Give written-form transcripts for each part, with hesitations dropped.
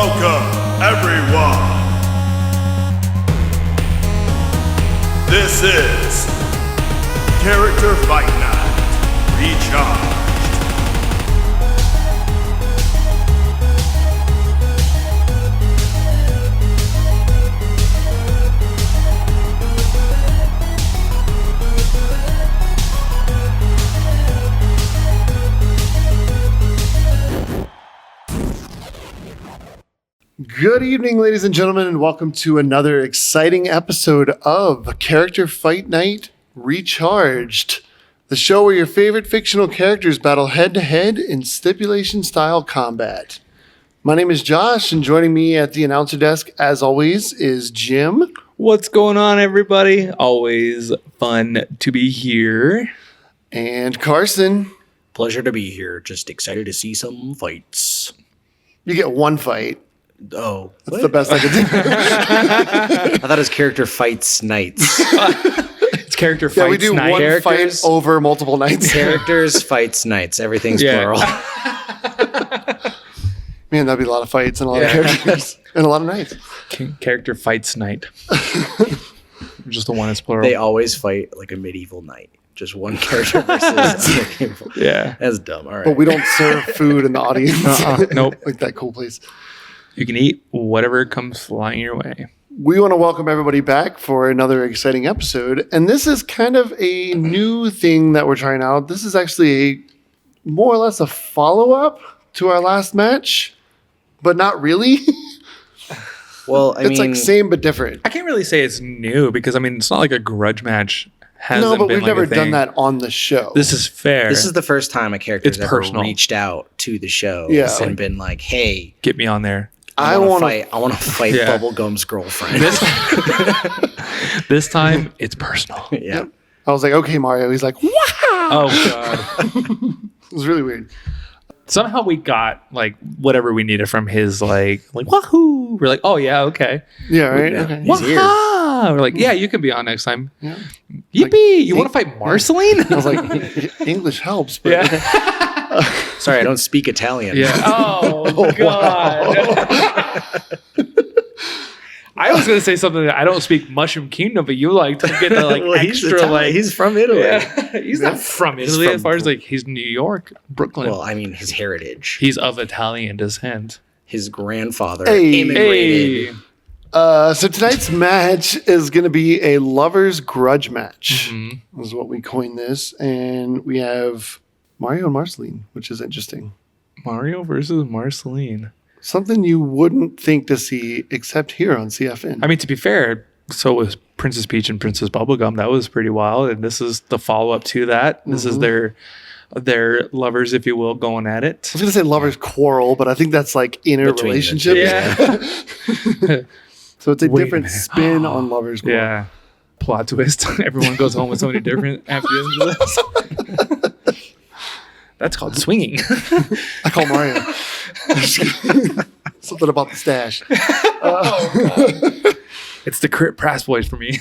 Welcome, everyone. This is Character Fight Night Recharged. Good evening, ladies and gentlemen, and welcome to another exciting episode of Character Fight Night Recharged, the show where your favorite fictional characters battle head-to-head in stipulation-style combat. My name is Josh, and joining me at the announcer desk, as always, is Jim. What's going on, everybody? Always fun to be here. And Carson. Pleasure to be here. Just excited to see some fights. You get one fight. Oh, That's the best I could do. I thought it was character fights nights. It's character fights Yeah, we do night. one Characters- fight over multiple nights. Characters fights nights. Everything's plural. Man, that'd be a lot of fights and a lot of characters and a lot of nights. Character fights night. Just the one is plural. They always fight like a medieval knight. Just one character versus Yeah. That's dumb. All right. But we don't serve food in the audience. Nope. Like that cool place. You can eat whatever comes flying your way. We want to welcome everybody back for another exciting episode. And this is kind of a new thing that we're trying out. This is actually more or less a follow-up to our last match, but not really. Well, I It's mean, like same but different. I can't really say it's new because, I mean, it's not like a grudge match hasn't No, but been we've like never a thing. done that on the show. This is fair. this is the first time a character's It's ever personal. reached out to the show Yeah. and been like, "Hey, Get me on there. I wanna- want to fight Yeah. Bubblegum's girlfriend." This time, it's personal. Yeah. I was like, okay, Mario. He's like, wow. Oh, God. It was really weird. Somehow we got, like, whatever we needed from his, like wahoo. We're like, oh, yeah, okay. Yeah, right? Yeah. Okay. He's here. Waha! We're like, yeah, you can be on next time. Yeah. Yippee! You want to fight Marceline? I was like, English helps, but Yeah. Sorry, I don't speak Italian. Yeah. Oh, God. I was going to say something that I don't speak Mushroom Kingdom, but you like to get the like Well, he's extra Italian. like He's from Italy. Yeah. He's not from Italy from- as far as like he's New York, Brooklyn. Well, I mean, his heritage. He's of Italian descent. His grandfather Hey. immigrated. Hey. So tonight's match is going to be a lover's grudge match. Mhm. Is what we coined this, and we have Mario and Marceline, which is interesting. Mario versus Marceline. Something you wouldn't think to see except here on CFN. I mean, to be fair, so was Princess Peach and Princess Bubblegum. That was pretty wild, and this is the follow up to that. This is their lovers, if you will, going at it. I was going to say lovers quarrel, but I think that's like in a Between the relationship. two, Yeah. So it's a Wait a different minute. spin on lovers quarrel. Yeah. Plot twist. Everyone goes home with somebody different after the end of this. That's called swinging. I call Mario. Something about the stash. It's the Crit Prass voice for me.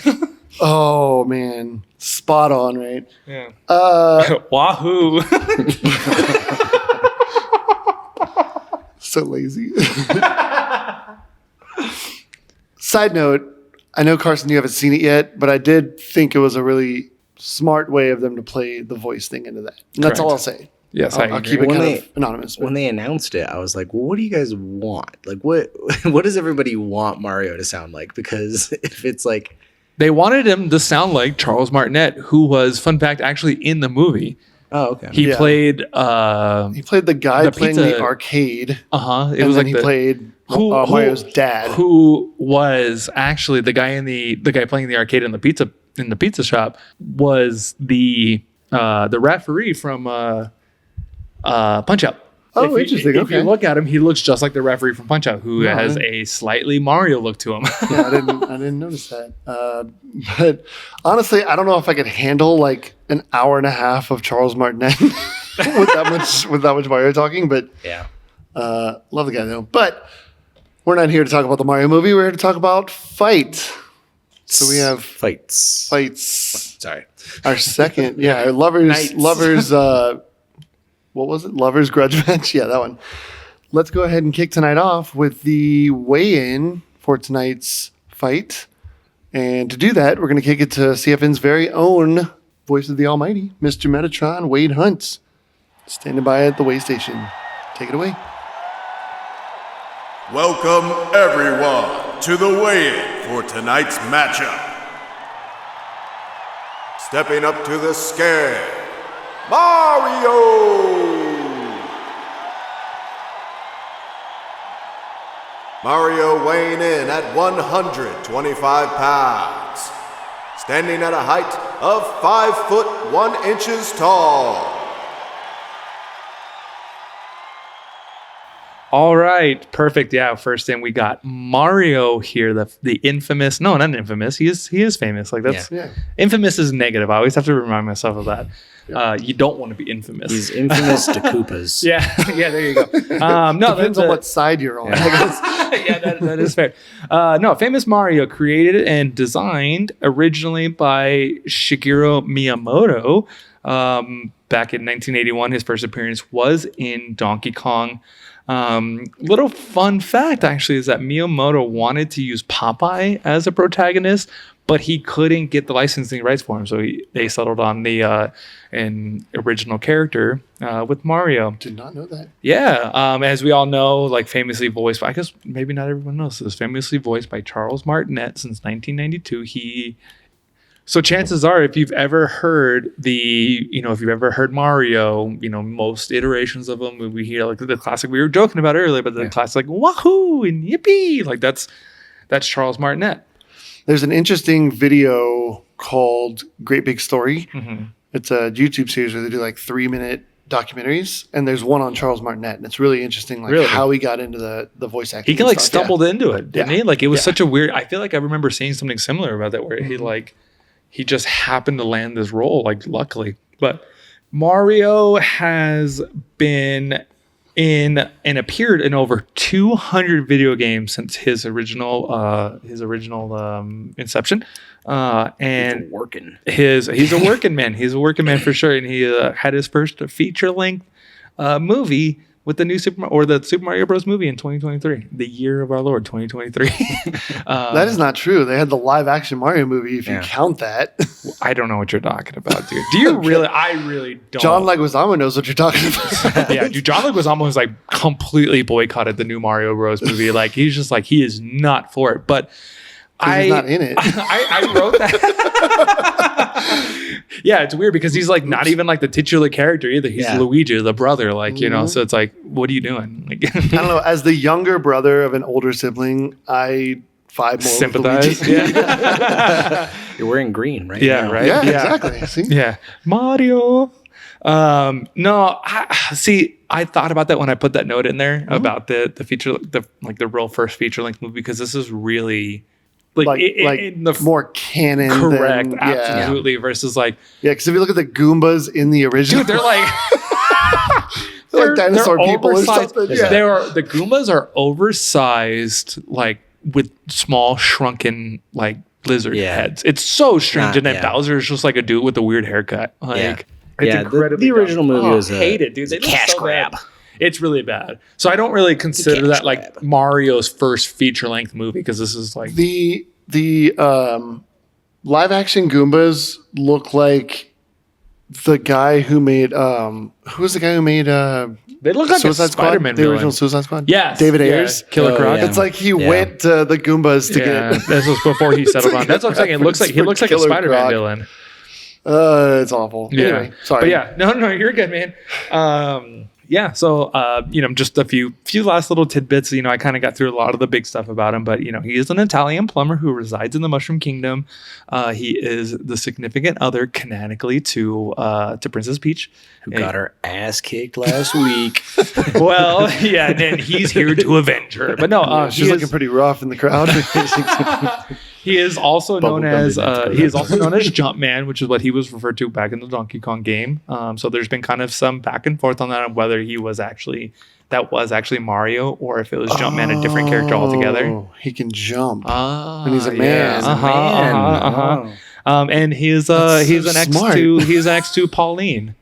Oh man, spot on, right? Yeah. Uh, Wahoo. So lazy. Side note, I know, Carson, you haven't seen it yet, but I did think it was a really smart way of them to play the voice thing into that. And that's all I'll say. Yes, I'll keep it When kind they- of anonymous. but- When they announced it, I was like, well, what do you guys want? Like, what does everybody want Mario to sound like? Because if it's like, They wanted him to sound like Charles Martinet, who was, fun fact, actually in the movie. oh, okay. He Yeah. played He played the guy the playing pizza- the arcade, it and was then like he the, played who- Mario's dad. who was actually the guy playing the arcade in the pizza shop was the referee from Punch Out. Oh, If interesting. If you Okay. look at him, he looks just like the referee from Punch Out, who No, has I- a slightly Mario look to him. Yeah, I didn't notice that. But honestly, I don't know if I could handle like an hour and a half of Charles Martinet with that much Mario talking. But Yeah. love the guy though. But we're not here to talk about the Mario movie. We're here to talk about Fight. So we have Fights. Sorry. our second, yeah, our lovers. What was it? Lovers grudge match. Yeah, that one. let's go ahead and kick tonight off with the weigh-in for tonight's fight. And to do that, we're going to kick it to CFN's very own voice of the almighty, Mr. Metatron, Wade Hunt, standing by at the weigh station. Take it away. Welcome, everyone, to the weigh-in for tonight's matchup. Stepping up to the scale, Mario! Mario weighing in at 125 pounds, standing at a height of 5 foot 1 inches tall. All right, perfect. Yeah, first in we got Mario here, the infamous. No, not infamous. He is famous. Like that's infamous is negative. I always have to remind myself of that. You don't want to be infamous. He's infamous to Koopas. yeah, there you go. No, Depends on what side you're on. Yeah, that is fair. No, famous Mario created and designed originally by Shigeru Miyamoto. Back in 1981, his first appearance was in Donkey Kong. Little fun fact actually is that Miyamoto wanted to use Popeye as a protagonist, but he couldn't get the licensing rights for him, so they settled on the an original character with Mario. Did not know that. Yeah, as we all know, like famously voiced by, I guess maybe not everyone knows this, famously voiced by Charles Martinet since 1992. So chances are, if you've ever heard Mario, most iterations of them, we hear like the classic we were joking about earlier, but the classic like wahoo and yippee, like that's Charles Martinet. There's an interesting video called Great Big Story. Mm-hmm. It's a YouTube series where they do like 3-minute documentaries, and there's one on Charles Martinet, and it's really interesting, how he got into the voice acting. He stumbled into it, didn't he? Like it was such a weird. I feel like I remember seeing something similar about that, where he just happened to land this role, like luckily. But Mario has been in and appeared in over 200 video games since his original inception. And he's a working man. He's a working man for sure. And he had his first feature length movie with the new Super Mario Bros. Movie in 2023, the year of our Lord 2023. That is not true. They had the live action Mario movie, if you count that. I don't know what you're talking about, dude. Do you really? I really don't. John Leguizamo knows what you're talking about. Yeah, dude. John Leguizamo was like completely boycotted the new Mario Bros. Movie. Like he's just like, he is not for it. But he's not in it. I wrote that. Yeah, it's weird because he's like not even like the titular character either. He's Luigi, the brother, like, so it's like, what are you doing? Like, I don't know. As the younger brother of an older sibling, I vibe more sympathize. With Luigi. Yeah. You're wearing green, right? Yeah, right. Yeah, exactly. See? Yeah. Mario. No, I thought about that when I put that note in there about the feature, the real first feature length movie, because this is really in the more canon. Correct. Absolutely. Versus because if you look at the Goombas in the original, dude, they're like they're like dinosaur people or something. Yeah. The Goombas are oversized, like with small shrunken lizard heads. It's so strange. And then Bowser's just like a dude with a weird haircut. It's incredibly the original movie was hate it, dude. They cash grab. Bad. It's really bad. So I don't really consider that like Mario's first feature length movie, because this is like the live action Goombas look like the guy who made who was the guy who made they look like Suicide a Spider-Man Squad, the villain. original Suicide Squad. Yeah, David Ayers, Killer Croc. It's like he went to the Goombas to get. This was before he settled on. That's what I'm saying. It looks like he looks like a Spider-Man villain. It's awful. Yeah. Anyway, sorry. But no, you're good, man. So just a few last little tidbits. I kind of got through a lot of the big stuff about him, but he is an Italian plumber who resides in the Mushroom Kingdom. He is the significant other canonically to Princess Peach, who got her ass kicked last week. Well, yeah, and he's here to avenge her. But no, she's looking pretty rough in the crowd. He is also known as Jumpman, which is what he was referred to back in the Donkey Kong game. So there's been kind of some back and forth on that, on whether that was actually Mario, or if it was Jumpman, a different character altogether. He can jump, and he's a man. And he's an ex to Pauline,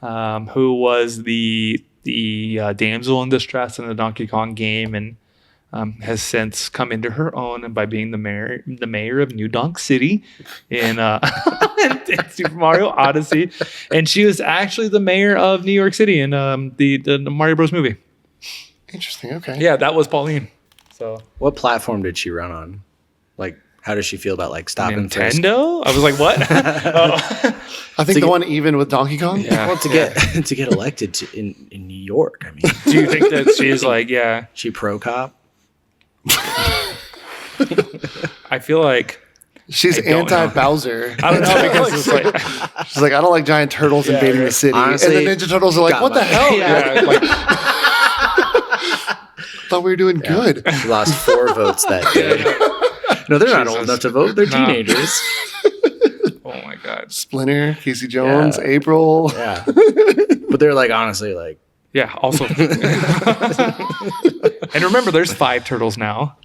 who was the the damsel in distress in the Donkey Kong game, and has since come into her own by being the mayor of New Donk City in Super Mario Odyssey, and she was actually the mayor of New York City in the Mario Bros movie. Interesting. Okay. Yeah, that was Pauline. So What platform did she run on? Like, how does she feel about like stopping first? Nintendo? I was like, what? Oh. I think the one even with Donkey Kong. Yeah. Well, to get elected in New York, I mean, Do you think that she's like, yeah? she pro cop. I feel like She's I don't know. anti-Bowser. I don't know because it's like She's like, I don't like giant turtles invading the city. Honestly, and the Ninja Turtles are like, got what the my- hell? yeah, like Thought we were doing good. She lost 4 votes that day. No, they're not old enough to vote. They're No. teenagers. oh my god. Splinter, Casey Jones, Yeah. April. Yeah, but they're like honestly like Yeah, also. And remember, there's 5 turtles now.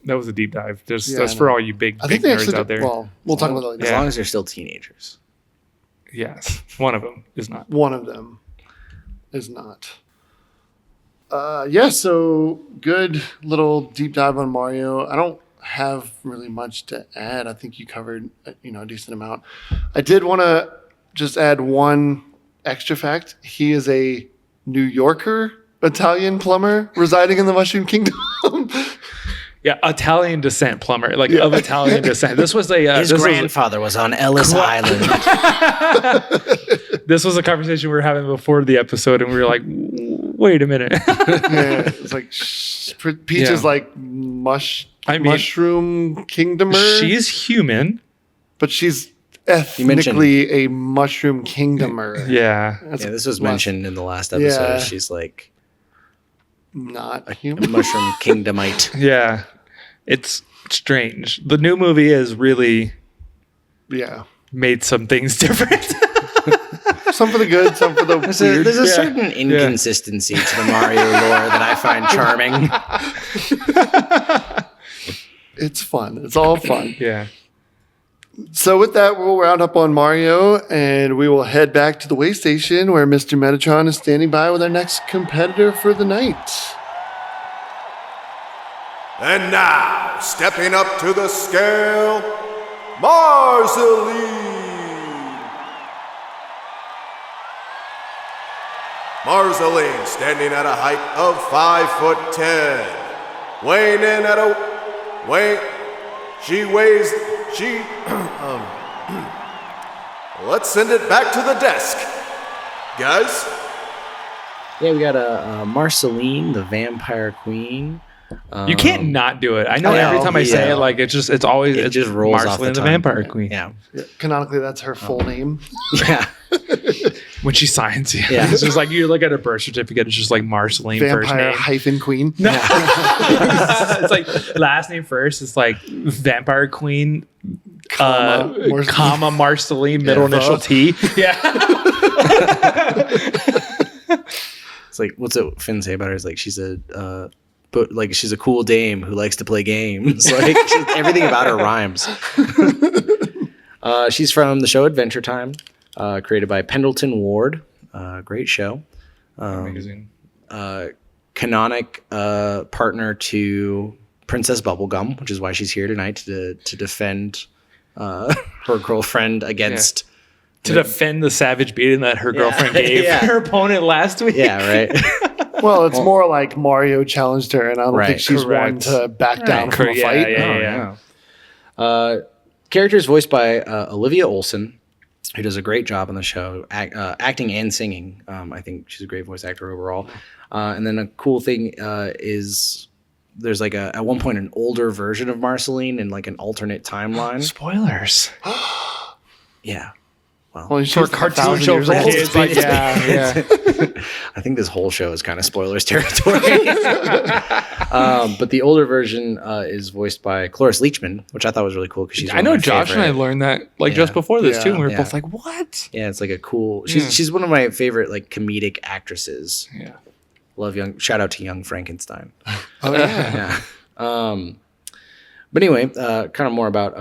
That was a deep dive. Yeah, That's I for know. all you big I think nerds they actually out there. Well, we'll talk about that later. as Yeah. long as they're still teenagers. Yes, one of them is not. One of them is not. So good little deep dive on Mario. I don't have really much to add. I think you covered a decent amount. I did want to just add one extra fact. He is a New Yorker Italian plumber residing in the Mushroom Kingdom. Yeah, Italian descent plumber, like of Italian descent. This was a His grandfather was on Ellis Island. this was a conversation we were having before the episode, and we were like, wait a minute. Yeah, it's like Peach Yeah. is like I mean, Mushroom Kingdomer. She's human. But she's mentioned- ethnically a Mushroom Kingdomer. Yeah. That's Yeah, this was less- mentioned in the last episode. Yeah. She's like Not a human. mushroom kingdomite. Yeah. It's strange. The new movie has really Yeah. made some things different. Some for the good, some for the weird. There's a Yeah. certain inconsistency to the Mario lore that I find charming. It's fun. It's all fun. Yeah. So with that, we'll round up on Mario, and we will head back to the way station where Mr. Metatron is standing by with our next competitor for the night. And now, stepping up to the scale, Marceline. Marceline standing at a height of 5'10", weighing in at a let's send it back to the desk, guys. Yeah, we got a Marceline, the vampire queen. You can't not do it. I know I every know, time I say yeah. it, like it's always It just rolls off Marceline the the tongue. Vampire Queen. Yeah, Canonically, that's her full name. yeah. When she signs, Yeah. it's just like you look at her birth certificate. It's just like Marceline first Vampire name. hyphen queen. It's like last name first. It's like Vampire Queen, Marceline. Marceline, middle Yeah, initial fuck. T. Yeah. It's like what's it Finn say about her? Is like she's a cool dame who likes to play games. Like everything about her rhymes. She's from the show Adventure Time, created by Pendleton Ward. Great show. Amazing. Canonic partner to Princess Bubblegum, which is why she's here tonight to defend her girlfriend against. To defend the savage beating that her girlfriend gave Yeah. her opponent last week. Yeah, right. Well, it's more like Mario challenged her, and I don't Right. think she's one Correct. to back down from a Yeah, fight. yeah. Characters voiced by Olivia Olson, who does a great job on the show, acting and singing. I think she's a great voice actor overall. And then a cool thing is there's like at one point an older version of Marceline in like an alternate timeline. Spoilers. Yeah. Well, she's For a 1,000 cartoon show years for old. kids. Like, yeah. I think this whole show is kind of spoilers territory. But the older version is voiced by Cloris Leachman, which I thought was really cool because she's. I know one of my Josh and I favorite- learned that like Yeah. just before this too. And we were Yeah. both like, what? Yeah, it's like a cool. She's one of my favorite like comedic actresses. Yeah. Love shout out to Young Frankenstein. Oh, yeah. Yeah. But anyway, kind of more about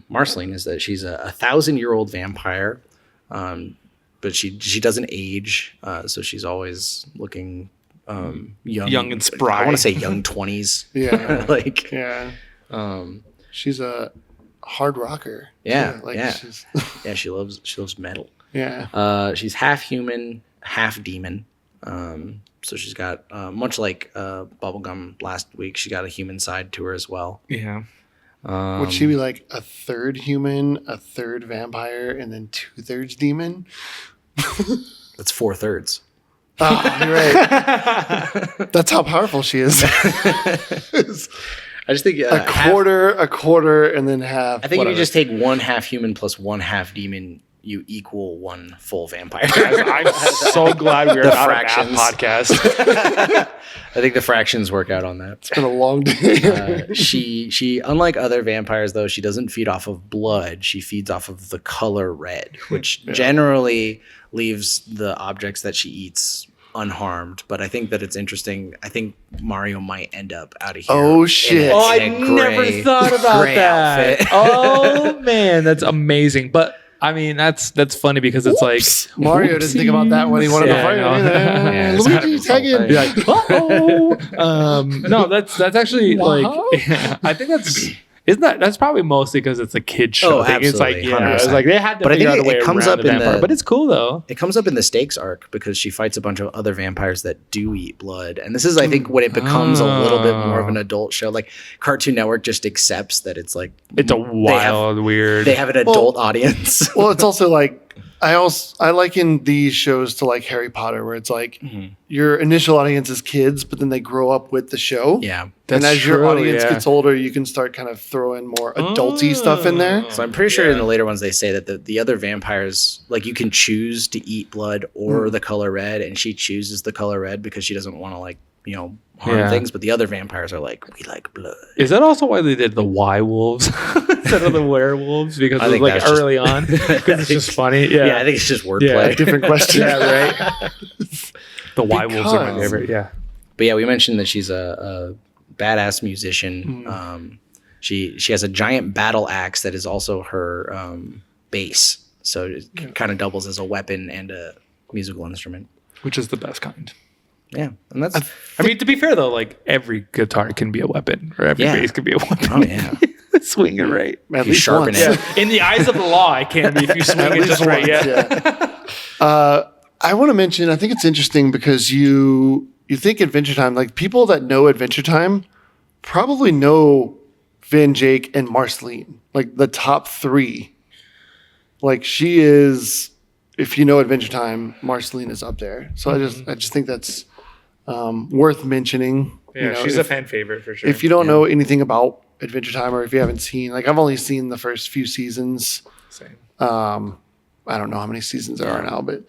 Marceline is that she's a 1,000-year-old vampire, but she doesn't age, so she's always looking Young and spry. I want to say young 20s. Yeah. Like Yeah. She's a hard rocker. Yeah, Like yeah. she's yeah, she loves metal. yeah. She's half human, half demon. So she's got much like Bubblegum last week. She got a human side to her as well. Yeah. Would she be like a third human, a third vampire, and then 2/3 demon? That's 4/3. Oh, you're right. That's how powerful she is. I just think a quarter, and then half. I think if whatever. you just take 1 half human plus 1 half demon, you equal 1 full vampire. I'm so glad we are not fractions. a math podcast. I think the fractions work out on that. It's been a long day. She unlike other vampires though, she doesn't feed off of blood. She feeds off of the color red, which generally leaves the objects that she eats unharmed. But I think that it's interesting. I think Mario might end up out of here. Oh, shit. Oh, I in a never gray- thought about gray that. outfit. Oh man, that's amazing. But I mean, that's funny because it's like Mario didn't think about that when he wanted Yeah, to fight. I know. Yeah, it's gotta Luigi, be tag in. something. be like, oh. No, that's actually like I think that's probably mostly because it's a kid show. Oh, I think it's like absolutely, it's 100%. like they had to But I figure out think a way it comes around up the in vampire. the- But it's cool though. It comes up in the stakes arc because she fights a bunch of other vampires that do eat blood. And this is, I think, when it becomes a little bit more of an adult show. Like Cartoon Network just accepts that it's like It's a wild, weird. they have an adult audience. Well, it's also like I liken these shows to like Harry Potter, where it's like your initial audience is kids, but then they grow up with the show. Yeah. And That's as your true, audience yeah. gets older, you can start kind of throwing more adulty stuff in there. So I'm pretty sure in the later ones they say that the other vampires, like you can choose to eat blood or the color red, and she chooses the color red because she doesn't want to like, harm Yeah. things. But the other vampires are like, we like blood. Is that also why they did the Y wolves instead of the werewolves? Because I it was think like that's just- early on. Because it's just funny. Yeah. Yeah, I think it's just Yeah. wordplay. Different question. Yeah, right. The Y wolves are my Because- favorite. Yeah. But yeah, we mentioned that she's a badass musician. She has a giant battle axe that is also her base. So it kind of doubles as a weapon and a musical instrument. Which is the best kind. Yeah, and that's I mean, to be fair though, like every guitar can be a weapon, or every Yeah. bass can be a weapon. oh yeah. Swing it right. At You least sharpen once. it. In the eyes of the law, it can be if you swing At it least just right. once, Yeah. I want to mention, I think it's interesting because you think Adventure Time, like people that know Adventure Time probably know Van Jake and Marceline, like the top 3. Like she is, if you know Adventure Time, Marceline is up there. So I just think that's worth mentioning. Yeah, she's a fan favorite for sure. If you don't know anything about Adventure Time, or if you haven't seen, like I've only seen the first few seasons. Same. I don't know how many seasons there are now, but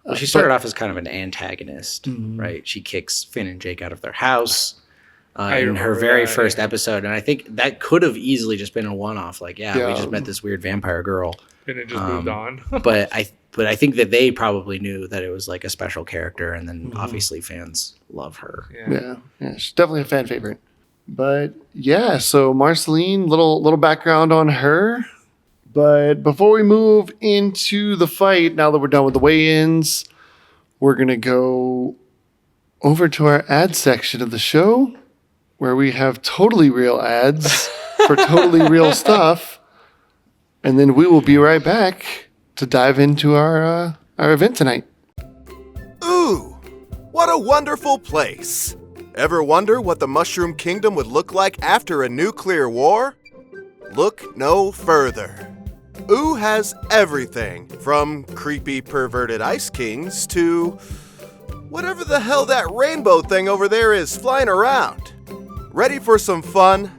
Well, she started off as kind of an antagonist, right? She kicks Finn and Jake out of their house in her remember very that, first episode, and I think that could have easily just been a one-off. Like, we Yeah. just met this weird vampire girl, And it just moved on. but I think that they probably knew that it was like a special character, and then obviously fans love her. yeah, she's definitely a fan favorite. But yeah, so Marceline, little background on her. But before we move into the fight, now that we're done with the weigh-ins, we're gonna go over to our ad section of the show, where we have totally real ads for totally real stuff, and then we will be right back to dive into our event tonight. Ooh, what a wonderful place! Ever wonder what the Mushroom Kingdom would look like after a nuclear war? Look no further. Ooh has everything from creepy perverted ice kings to whatever the hell that rainbow thing over there is flying around. Ready for some fun?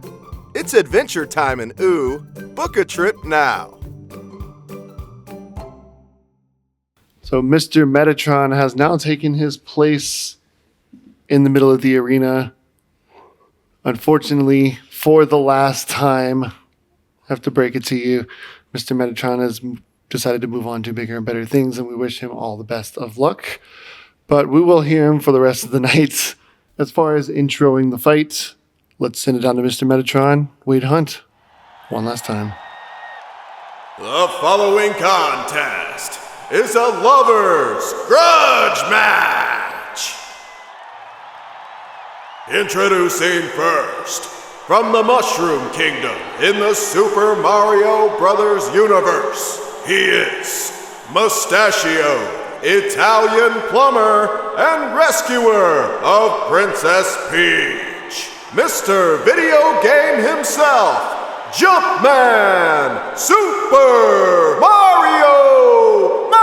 It's adventure time in Ooh. Book a trip now. So Mr. Metatron has now taken his place in the middle of the arena. Unfortunately, for the last time, I have to break it to you, Mr. Metatron has decided to move on to bigger and better things, and we wish him all the best of luck. But we will hear him for the rest of the night. As far as introing the fight, let's send it down to Mr. Metatron, Wade Hunt, one last time. The following contest is a lover's grudge match. Introducing first, from the Mushroom Kingdom in the Super Mario Bros. Universe, he is Mustachio, Italian plumber and rescuer of Princess Peach, Mr. Video Game himself, Jumpman Super Mario Mario!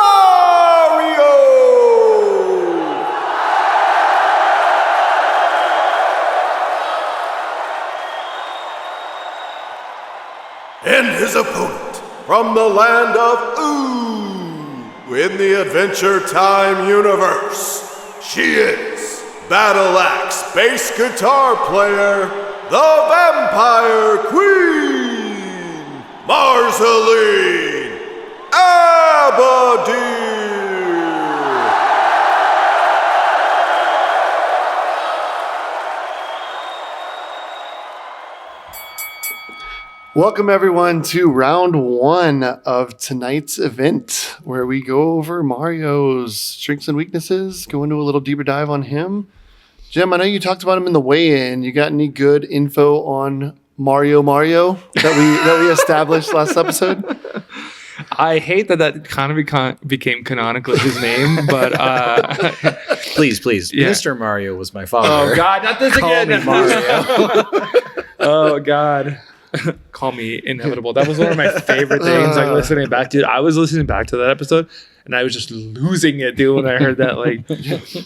And his opponent from the land of Ooh, in the Adventure Time universe, she is Battle Axe bass guitar player, the Vampire Queen, Marceline Abadir. Welcome, everyone, to round one of tonight's event, where we go over Mario's strengths and weaknesses, go into a little deeper dive on him. Jim, I know you talked about him in the weigh-in. You got any good info on Mario that we established last episode? I hate that kind of became canonically his name, but Please. Yeah. Mr. Mario was my father. oh god, not this Call again. me Mario. Oh god. Call me inevitable. That was one of my favorite things. Like listening back to it, I was listening back to that episode, and I was just losing it, dude. When I heard that, like,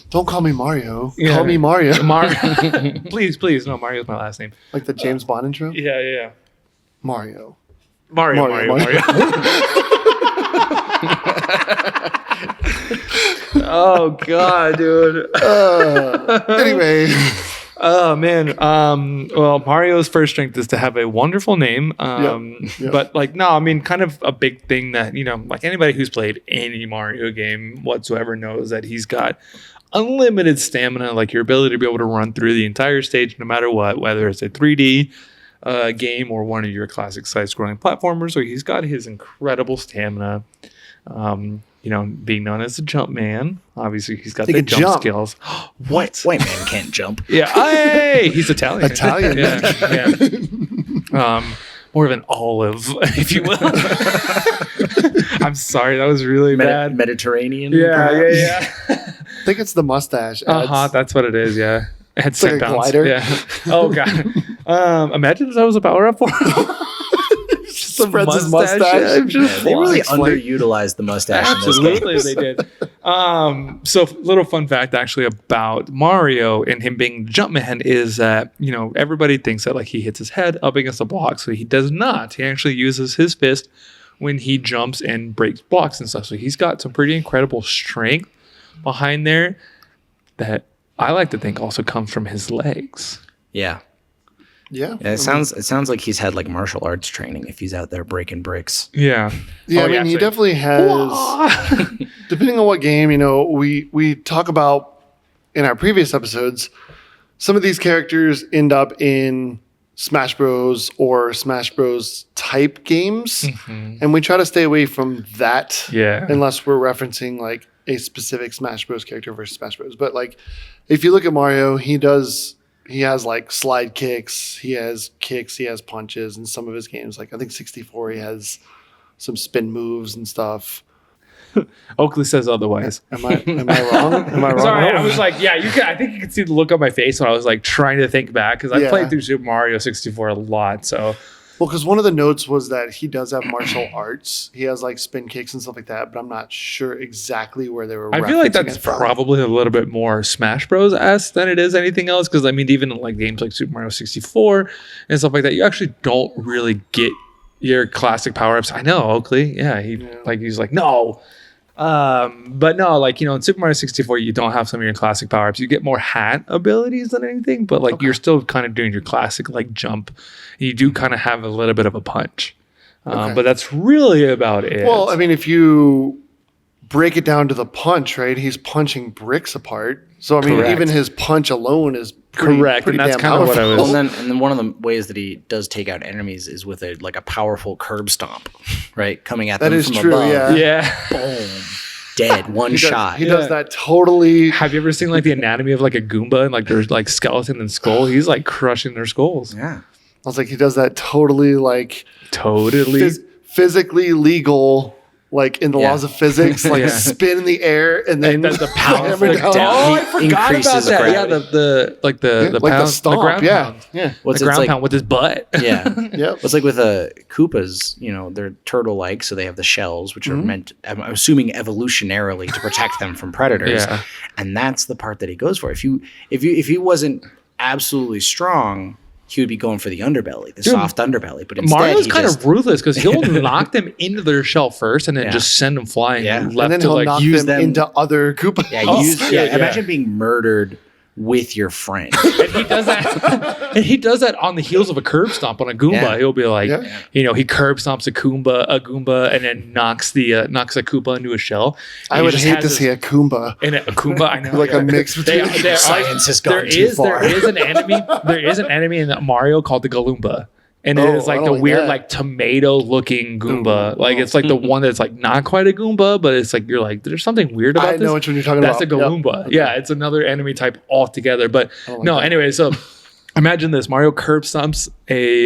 Don't call me Mario. Yeah. Call me Mario. please, no, Mario's my last name. Like the James Bond intro? Yeah. Mario. Mario. Oh god, dude. Anyway. Oh man. Well, Mario's first strength is to have a wonderful name. Yep. But like, no, I mean, kind of a big thing that, like anybody who's played any Mario game whatsoever knows that he's got unlimited stamina, like your ability to be able to run through the entire stage no matter what, whether it's a 3D game or one of your classic side-scrolling platformers. So he's got his incredible stamina. Being known as the jump man. Obviously, he's got He the can jump jump. skills. What? White man can't jump. Yeah, hey, he's Italian. Italian. Yeah. More of an olive, if you will. I'm sorry, that was really bad. Mediterranean. Yeah. I think it's the mustache. That's what it is. Yeah, it had like a pounds. glider. Yeah. Oh god. Imagine if that was a power up for him. Spreads his mustache. They really underutilized the mustache in this game. Absolutely, they did. So, little fun fact actually about Mario and him being Jumpman is that, everybody thinks that like he hits his head up against a block. So he does not. He actually uses his fist when he jumps and breaks blocks and stuff. So he's got some pretty incredible strength behind there that I like to think also comes from his legs. Yeah. Yeah. It sounds like he's had like martial arts training if he's out there breaking bricks. Yeah. Yeah, he definitely has. Depending on what game, we talk about in our previous episodes, some of these characters end up in Smash Bros. Or Smash Bros. Type games, and we try to stay away from that. Yeah. Unless we're referencing like a specific Smash Bros. Character versus Smash Bros. But like, if you look at Mario, he has like slide kicks, he has punches in some of his games. Like I think 64, he has some spin moves and stuff. Oakley says otherwise. Am I wrong? Am I wrong? Sorry, I was like, yeah, I think you could see the look on my face when I was like trying to think back because I played through Super Mario 64 a lot. So, well, because one of the notes was that he does have martial arts. He has like spin kicks and stuff like that, but I'm not sure exactly where they were. I feel like referencing that's it from. probably a little bit more Smash Bros-esque than it is anything else. Because I mean, even in like games like Super Mario 64 and stuff like that, you actually don't really get your classic power-ups. I know, Oakley. Yeah, he's like, no. But no, like, in Super Mario 64, you don't have some of your classic power-ups. You get more hat abilities than anything, but like you're still kind of doing your classic like jump. You do kind of have a little bit of a punch. But that's really about it. Well, I mean, if you break it down to the punch, right? He's punching bricks apart. So I mean, Correct. even his punch alone is pretty, Correct, pretty and that's damn kind of what I powerful. was. And then one of the ways that he does take out enemies is with a powerful curb stomp, right? Coming at That them is from true, above. yeah. yeah. Boom. dead, one shot. He does that totally. Have you ever seen like the anatomy of like a Goomba and like there's like skeleton and skull? He's like crushing their skulls. Yeah. I was like, he does that totally like Totally. physically legal, like in the Yeah. laws of physics, like Yeah. spin in the air and then And the pound hammer like down. oh, I He forgot about increases that. Yeah, gravity. the like pound, the stomp, the ground yeah, pound. yeah. What's The it's ground like? pound with his butt. Yeah. Yep. It's like with Koopas, they're turtle-like, so they have the shells, which are meant, I'm assuming, evolutionarily to protect them from predators. Yeah. And that's the part that he goes for. If he wasn't absolutely strong, he would be going for the underbelly, the soft underbelly. But instead, Mario's he kind just, of ruthless because he'll knock them into their shell first and then Yeah. just send them flying Yeah. left And then to he'll like knock use them them- into other Koopas. yeah, yeah. imagine being murdered with your friend. and he does that and he does that on the heels of a curb stomp on a Goomba. Yeah. He'll be like, Yeah. he curb stomps a Goomba and then knocks a Koopa into a shell. And I he would just hate has to this- see a Kumba. and a Goomba, I know. Like a mix between Science has gone there too is far. there is an enemy in Mario called the Galoomba. And it Oh, is I like don't the like weird, that. like tomato looking Goomba. Ooh. Like it's like the one that's like not quite a Goomba, but it's like you're like, there's something weird about I this. know which one you're talking That's about. a Galoomba. Yep. Yeah, it's another enemy type altogether. But don't like no, that. anyway, so imagine this: Mario curb stomps a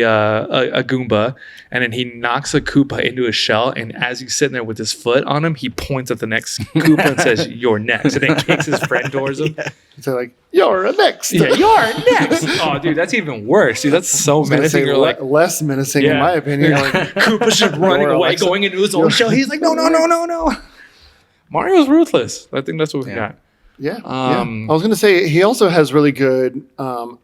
Goomba, and then he knocks a Koopa into a shell. And as he's sitting there with his foot on him, he points at the next Koopa and says, "You're next," and then kicks his friend towards him. So like, you're next. Yeah, you're next. Oh, dude, that's even worse. Dude, that's so I was gonna menacing. say You're like, less menacing in Yeah. my opinion. Like, Koopa's just running You're away, Alexa. going into his own shell. He's like, no. Mario's ruthless. I think that's what we got. yeah, Um, yeah. I was gonna say he also has really good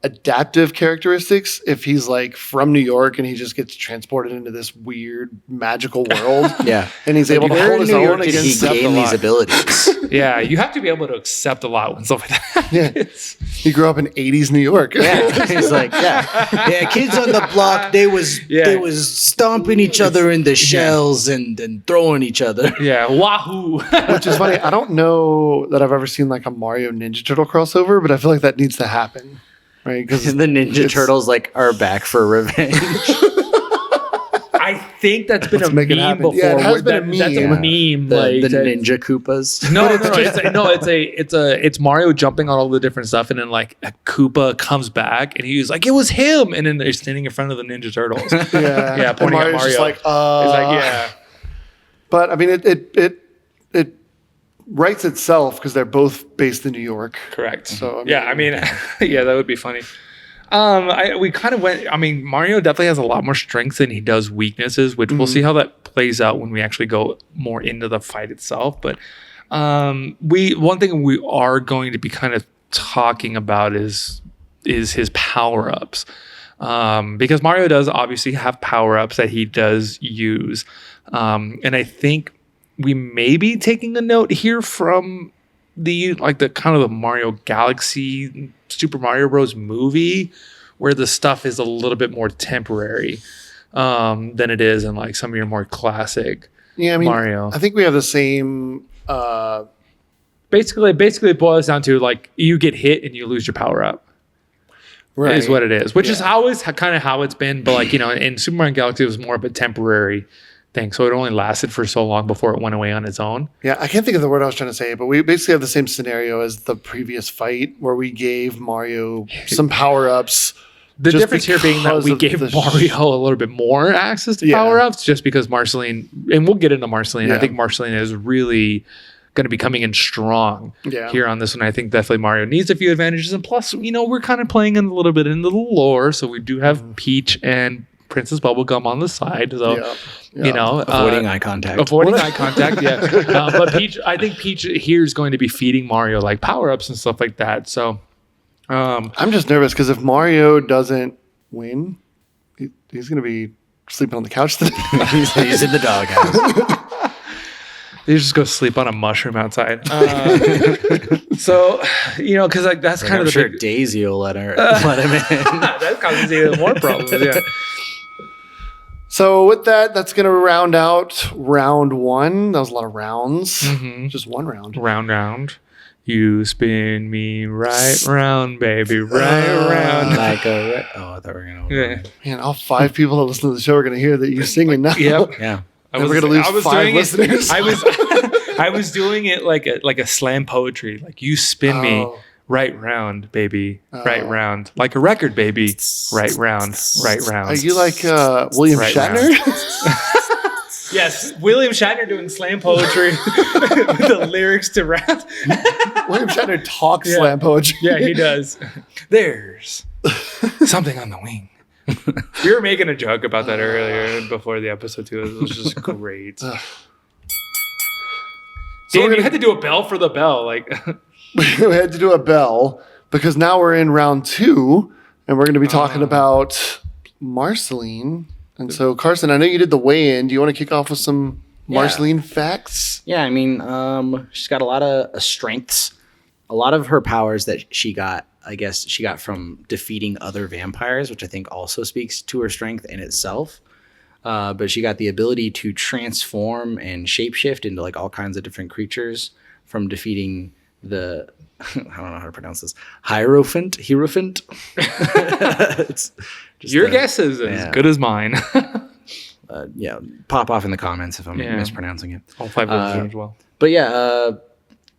adaptive characteristics. If he's like from New York and he just gets transported into this weird magical world, Yeah. and he's able to Where hold in his New own York did he against gain these abilities? Yeah, you have to be able to accept a lot when stuff like that. Yeah. happens. He grew up in '80s New York. Yeah, he's like, yeah, kids on the block, they was stomping each other in the shells and throwing each other. Yeah, wahoo. Which is funny. I don't know that I've ever seen like a Mario Ninja Turtle crossover, but I feel like that needs to happen, right? Because And the Ninja Turtles are back for revenge. I think that's been Let's a make it meme happen. before. Yeah, it has where been a That's a meme. meme. The like that- Ninja Koopas. It's Mario jumping on all the different stuff, and then like a Koopa comes back, and he's like, "It was him," and then they're standing in front of the Ninja Turtles. yeah, Yeah, and pointing at Mario's just Mario. like, It's like, yeah, But I mean, it writes itself because they're both based in New York. correct. So, I mean- yeah, I mean, yeah, that would be funny. We kind of went. I mean, Mario definitely has a lot more strengths than he does weaknesses, which we'll see how that plays out when we actually go more into the fight itself. But one thing we are going to be kind of talking about is his power ups, because Mario does obviously have power ups that he does use, and I think we may be taking a note here from the kind of the Mario Galaxy Super Mario Bros. Movie, where the stuff is a little bit more temporary than it is in like some of your more classic Yeah, I mean, Mario. I think we have the same. Basically it boils down to like you get hit and you lose your power up. Right. Is what it is, which is always kind of how it's been. But like, in Super Mario Galaxy, it was more of a temporary thing. So it only lasted for so long before it went away on its own. Yeah, I can't think of the word I was trying to say, but we basically have the same scenario as the previous fight where we gave Mario some power ups. The Just difference here being that because we of gave the Mario a little bit more access to Yeah. power-ups just because Marceline, and we'll get into Marceline. I Yeah. think Marceline is really going to be coming in strong Yeah. here on this one. I think definitely Mario needs a few advantages. And plus, we're kind of playing in a little bit into the lore. So we do have Peach and Princess Bubblegum on the side. So, Yeah. Avoiding eye contact. Avoiding eye contact, yeah. But I think Peach here is going to be feeding Mario like power-ups and stuff like that. So, I'm just nervous because if Mario doesn't win, he's going to be sleeping on the couch today. He's in the doghouse. you just go sleep on a mushroom outside. So, because like that's kind I'm of the sure big, Daisy will let him in. that causes even more problems. Yeah. So with that, that's going to round out round one. That was a lot of rounds. Mm-hmm. Just one round. Round. You spin me right round, baby, right around. Like I thought we were gonna. Yeah. Man, all 5 people that listen to the show are going to hear that you singing now. Yep. Yeah. And we're going to lose 5 listeners. I was I was doing it like a slam poetry. Like you spin me right round, baby, right round, like a record, baby, right round, right round. Are you like William Right Shatner? Yes, William Shatner doing slam poetry with the lyrics to rap. William Shatner talks slam poetry. Yeah, he does. There's something on the wing. We were making a joke about that earlier before the episode too. It was just great. So Damn, you had to do a bell for the bell. Like we had to do a bell because now we're in round 2 and we're going to be talking about Marceline. And so, Carson, I know you did the weigh-in. Do you want to kick off with some Marceline facts? Yeah, I mean, she's got a lot of strengths. A lot of her powers that she got, I guess, she got from defeating other vampires, which I think also speaks to her strength in itself. But she got the ability to transform and shapeshift into like all kinds of different creatures from defeating the I don't know how to pronounce this. Hierophant. It's just your guess is as good as mine. Yeah, pop off in the comments if I'm mispronouncing it. All 5 of them as well. But yeah,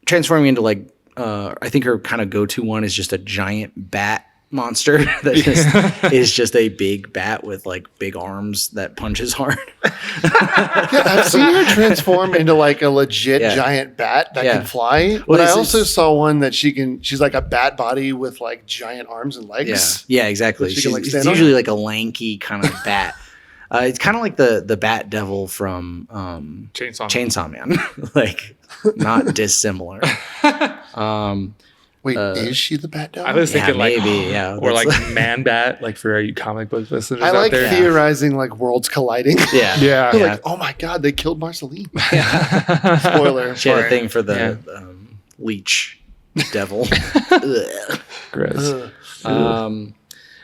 transforming into like I think her kind of go-to one is just a giant bat monster that is just a big bat with like big arms that punches hard. Yeah, I've seen her transform into like a legit giant bat that can fly. Well, but I also saw one that she's like a bat body with like giant arms and legs. Yeah, exactly. She can, like, stand it's on. usually like a lanky kind of bat. It's kind of like the Bat Devil from Chainsaw Man. Like not dissimilar. Wait, is she the Bat Devil? I was thinking like maybe, or like Man Bat, like for you comic book listeners I out like there. theorizing like worlds colliding. Yeah. Like, oh my god, they killed Marceline. Spoiler. She had a thing for the leech devil. Gross.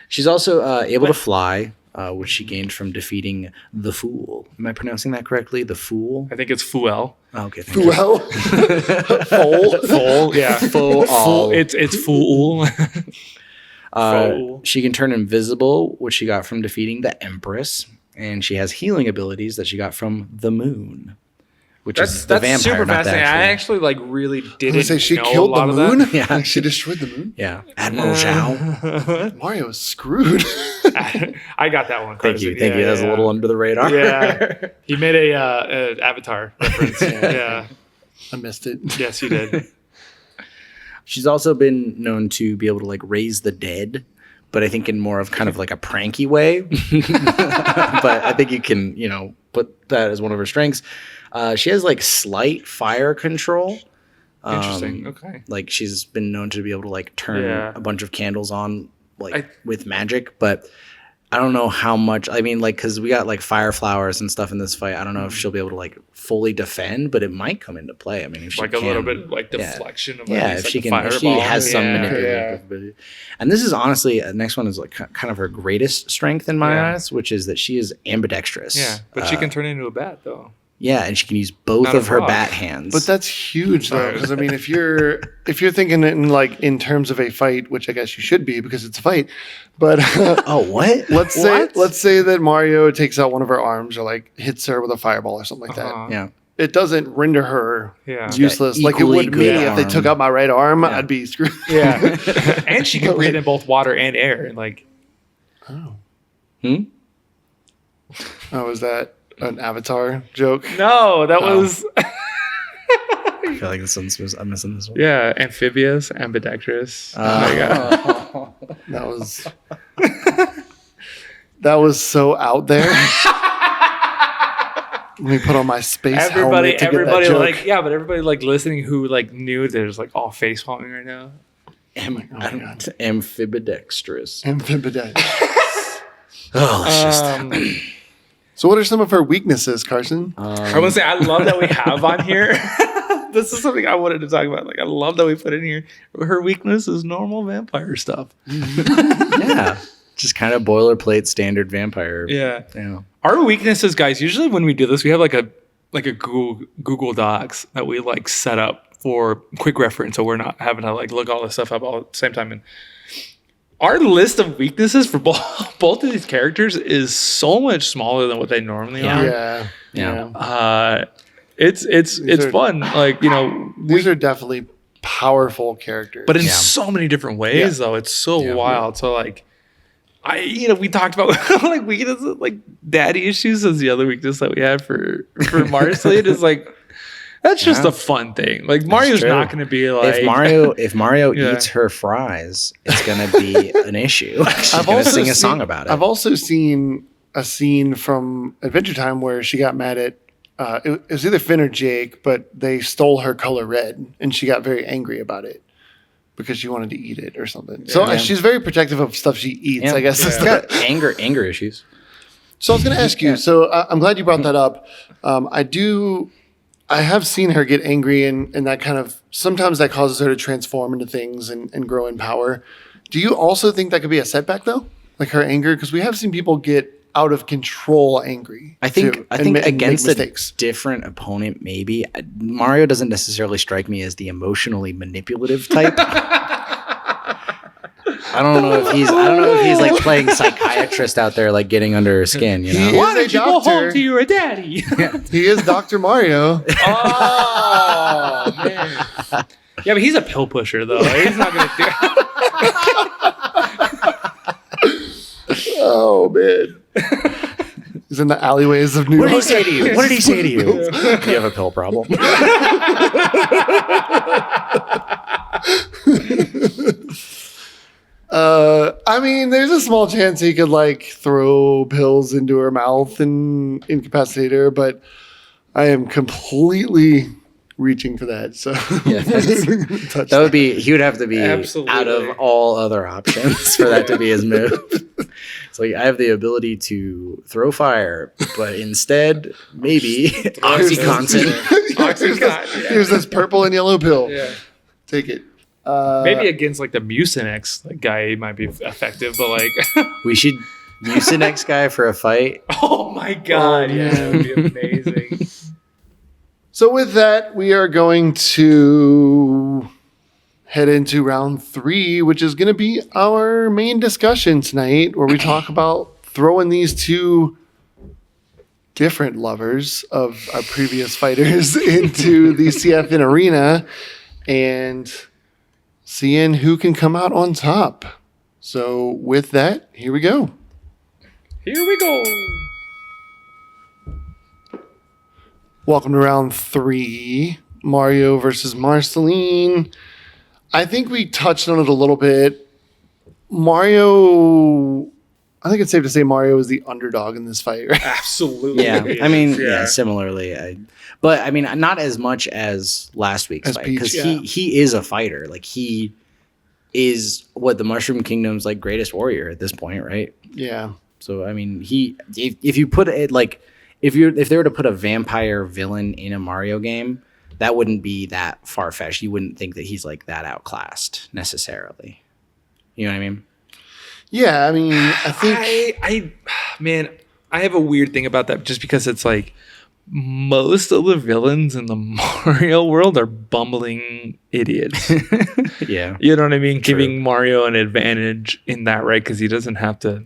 She's also able to fly, which she gained from defeating the Fool. Am I pronouncing that correctly? The Fool? I think it's Fuel. Oh, okay. Thank you. Well, Full, yeah. Full. It's Fool. She can turn invisible, which she got from defeating the Empress. And she has healing abilities that she got from the Moon. Which is the vampire, super not the fascinating. actual. I actually like really didn't say she know killed a lot the of that. moon. Yeah. Like, she destroyed the moon. Yeah. Admiral Zhao. Mario is screwed. I got that one. Thank you. That was a little under the radar. Yeah. He made a Avatar reference. Yeah. I missed it. Yes, you did. She's also been known to be able to like raise the dead, but I think in more of kind of like a pranky way. But I think you can, put that as one of her strengths. She has like slight fire control. Interesting. Okay. Like she's been known to be able to like turn a bunch of candles on with magic, but I don't know how much. I mean, like, because we got like fire flowers and stuff in this fight. I don't know if she'll be able to like fully defend, but it might come into play. I mean, if she like can, a little bit like deflection of if she can, if she has some manipulative ability. And this is honestly, the next one is like kind of her greatest strength in my eyes, which is that she is ambidextrous. Yeah, but she can turn into a bat though. Yeah, and she can use both of her bat hands. But that's huge though, because I mean, if you're thinking in terms of a fight, which I guess you should be because it's a fight. But what? Let's say that Mario takes out one of her arms or like hits her with a fireball or something like that. Yeah. It doesn't render her useless like it would me if they took out my right arm. I'd be screwed. Yeah, and she can breathe in both water and air. Like, oh, is that an Avatar joke? No, that was. I feel like I'm missing this one. Yeah, amphibious, ambidextrous. That was so out there. Let me put on my space helmet to get that joke. Like, yeah, but everybody like listening who like knew there's like all face palming right now. Amphibidextrous. Amphibidextrous. So what are some of her weaknesses, Carson? I want to say I love that we have on here. This is something I wanted to talk about. Like, I love that we put in here. Her weakness is normal vampire stuff. Yeah. Just kind of boilerplate standard vampire. Yeah. Our weaknesses, guys, usually when we do this, we have like a Google Docs that we like set up for quick reference, so we're not having to like look all this stuff up all at the same time. And our list of weaknesses for both of these characters is so much smaller than what they normally are. Yeah. it's are- fun. Like, These are definitely powerful characters. but in so many different ways, though. It's so wild. So like, we talked about like weaknesses, like daddy issues as the other weakness that we had for Marceline is like, that's just a fun thing. Like Mario's not going to be like if Mario eats her fries, it's going to be an issue. She's going to sing a song about it. I've also seen a scene from Adventure Time where she got mad at it was either Finn or Jake, but they stole her color red, and she got very angry about it because she wanted to eat it or something. So she's very protective of stuff she eats. I guess she's got anger issues. So I was going to ask you. So I'm glad you brought that up. I have seen her get angry, and that kind of sometimes that causes her to transform into things and grow in power. Do you also think that could be a setback though, like her anger? Because we have seen people get out of control angry. I think against a different opponent, maybe Mario doesn't necessarily strike me as the emotionally manipulative type. I don't know if he's like playing psychiatrist out there, like getting under her skin. Why did you go home to your daddy? He is Dr. Mario. Oh man. Yeah, but he's a pill pusher though. He's not gonna do Oh man. He's in the alleyways of New York. What did he say to you? What did he say to you? Do you have a pill problem? I mean, there's a small chance he could like throw pills into her mouth and incapacitate her, but I am completely reaching for that. So yeah, that would be. He would have to be out of all other options for that to be his move. It's like I have the ability to throw fire, but instead, maybe OxyContin. Here's this purple and yellow pill. Yeah. Take it. Maybe against like the Mucinex guy might be effective, but like we should Mucinex guy for a fight. Oh my god, yeah, that would be amazing. So with that, we are going to head into round 3, which is going to be our main discussion tonight, where we talk about throwing these two different lovers of our previous fighters into the CF in Arena and seeing who can come out on top. So with that, here we go. Here we go. Welcome to round 3, Mario versus Marceline. I think we touched on it a little bit. Mario, I think it's safe to say Mario is the underdog in this fight, right? Absolutely. Yeah, I mean, similarly. But I mean, not as much as last week's fight, because he is a fighter. Like he is what the Mushroom Kingdom's like greatest warrior at this point, right? Yeah. So I mean, if you put it like if they were to put a vampire villain in a Mario game, that wouldn't be that far fetched. You wouldn't think that he's like that outclassed necessarily. You know what I mean? Yeah, I mean, I think I have a weird thing about that just because it's like most of the villains in the Mario world are bumbling idiots. Yeah. You know what I mean? True. Giving Mario an advantage in that, right? Because he doesn't have to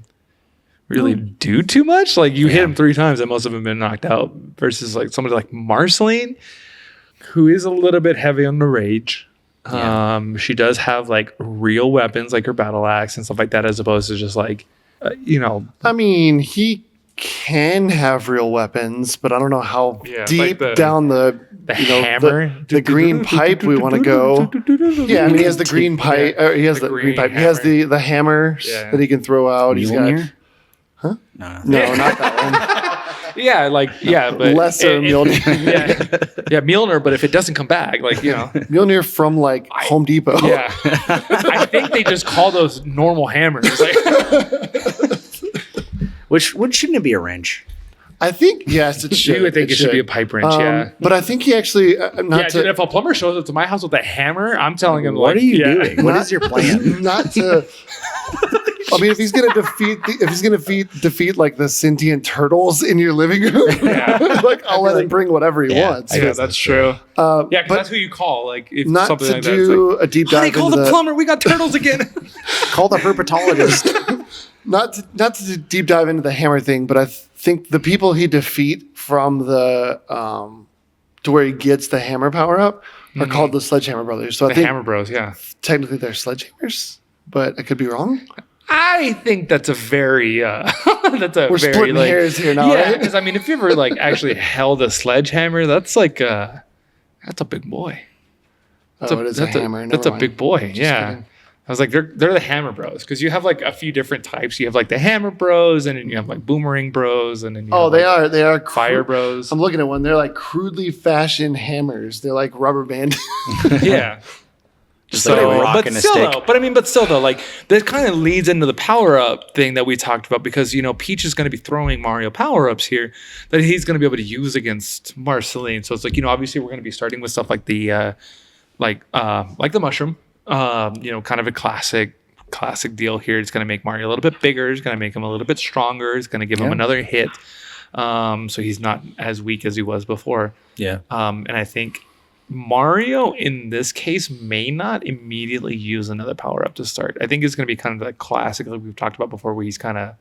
really do too much. Like you hit him 3 times and most of them have been knocked out versus like somebody like Marceline, who is a little bit heavy on the rage. Yeah. She does have like real weapons like her battle axe and stuff like that, as opposed to just like, I mean, he can have real weapons, but I don't know how deep like down the hammer, the green pipe we want to go. Yeah, I mean, he has the green pipe. He has the green pipe. Hammer. He has the hammer that he can throw out. He's got. Huh? No, not that one. But lesser Mjolnir. Mjolnir. But if it doesn't come back, Mjolnir from like Home Depot. Yeah, I think they just call those normal hammers. Which shouldn't it be a wrench? I think yes, it should. You would think it should be a pipe wrench, But I think he actually dude, if a plumber shows up to my house with a hammer, I'm telling him, what are you doing? What is your plan? Not to. I mean, if he's gonna defeat like the sentient turtles in your living room, I'll let him bring whatever he wants. Yeah, that's true. Because that's who you call. Like, if not something to like do that, a deep dive. Call the plumber. We got turtles again. Call the herpetologist. Not to deep dive into the hammer thing, but I think the people he defeat from the to where he gets the hammer power up are called the Sledgehammer Brothers. So I The think Hammer Bros, yeah. technically they're sledgehammers, but I could be wrong. I think that's a very We're splitting hairs here now, yeah, right? because I mean, if you ever like actually held a sledgehammer, that's like that's a big boy. It is a hammer. That's Never a big mind. boy. Yeah. kidding. I was like, they're the Hammer Bros because you have like a few different types. You have like the Hammer Bros, and then you have like Boomerang Bros, and then you Oh, have, they are Fire Bros. I'm looking at one. They're like crudely fashioned hammers. They're like rubber band. Yeah. Just like a rock but and a still stick. though, but still though, like that kind of leads into the power up thing that we talked about because Peach is going to be throwing Mario power ups here that he's going to be able to use against Marceline. So it's like obviously we're going to be starting with stuff like the like the mushroom, kind of a classic deal here. It's going to make Mario a little bit bigger. It's going to make him a little bit stronger. It's going to give him another hit, so he's not as weak as he was before. Yeah. And I think Mario in this case may not immediately use another power up to start. I think it's going to be kind of like classic, like we've talked about before, where he's kind of.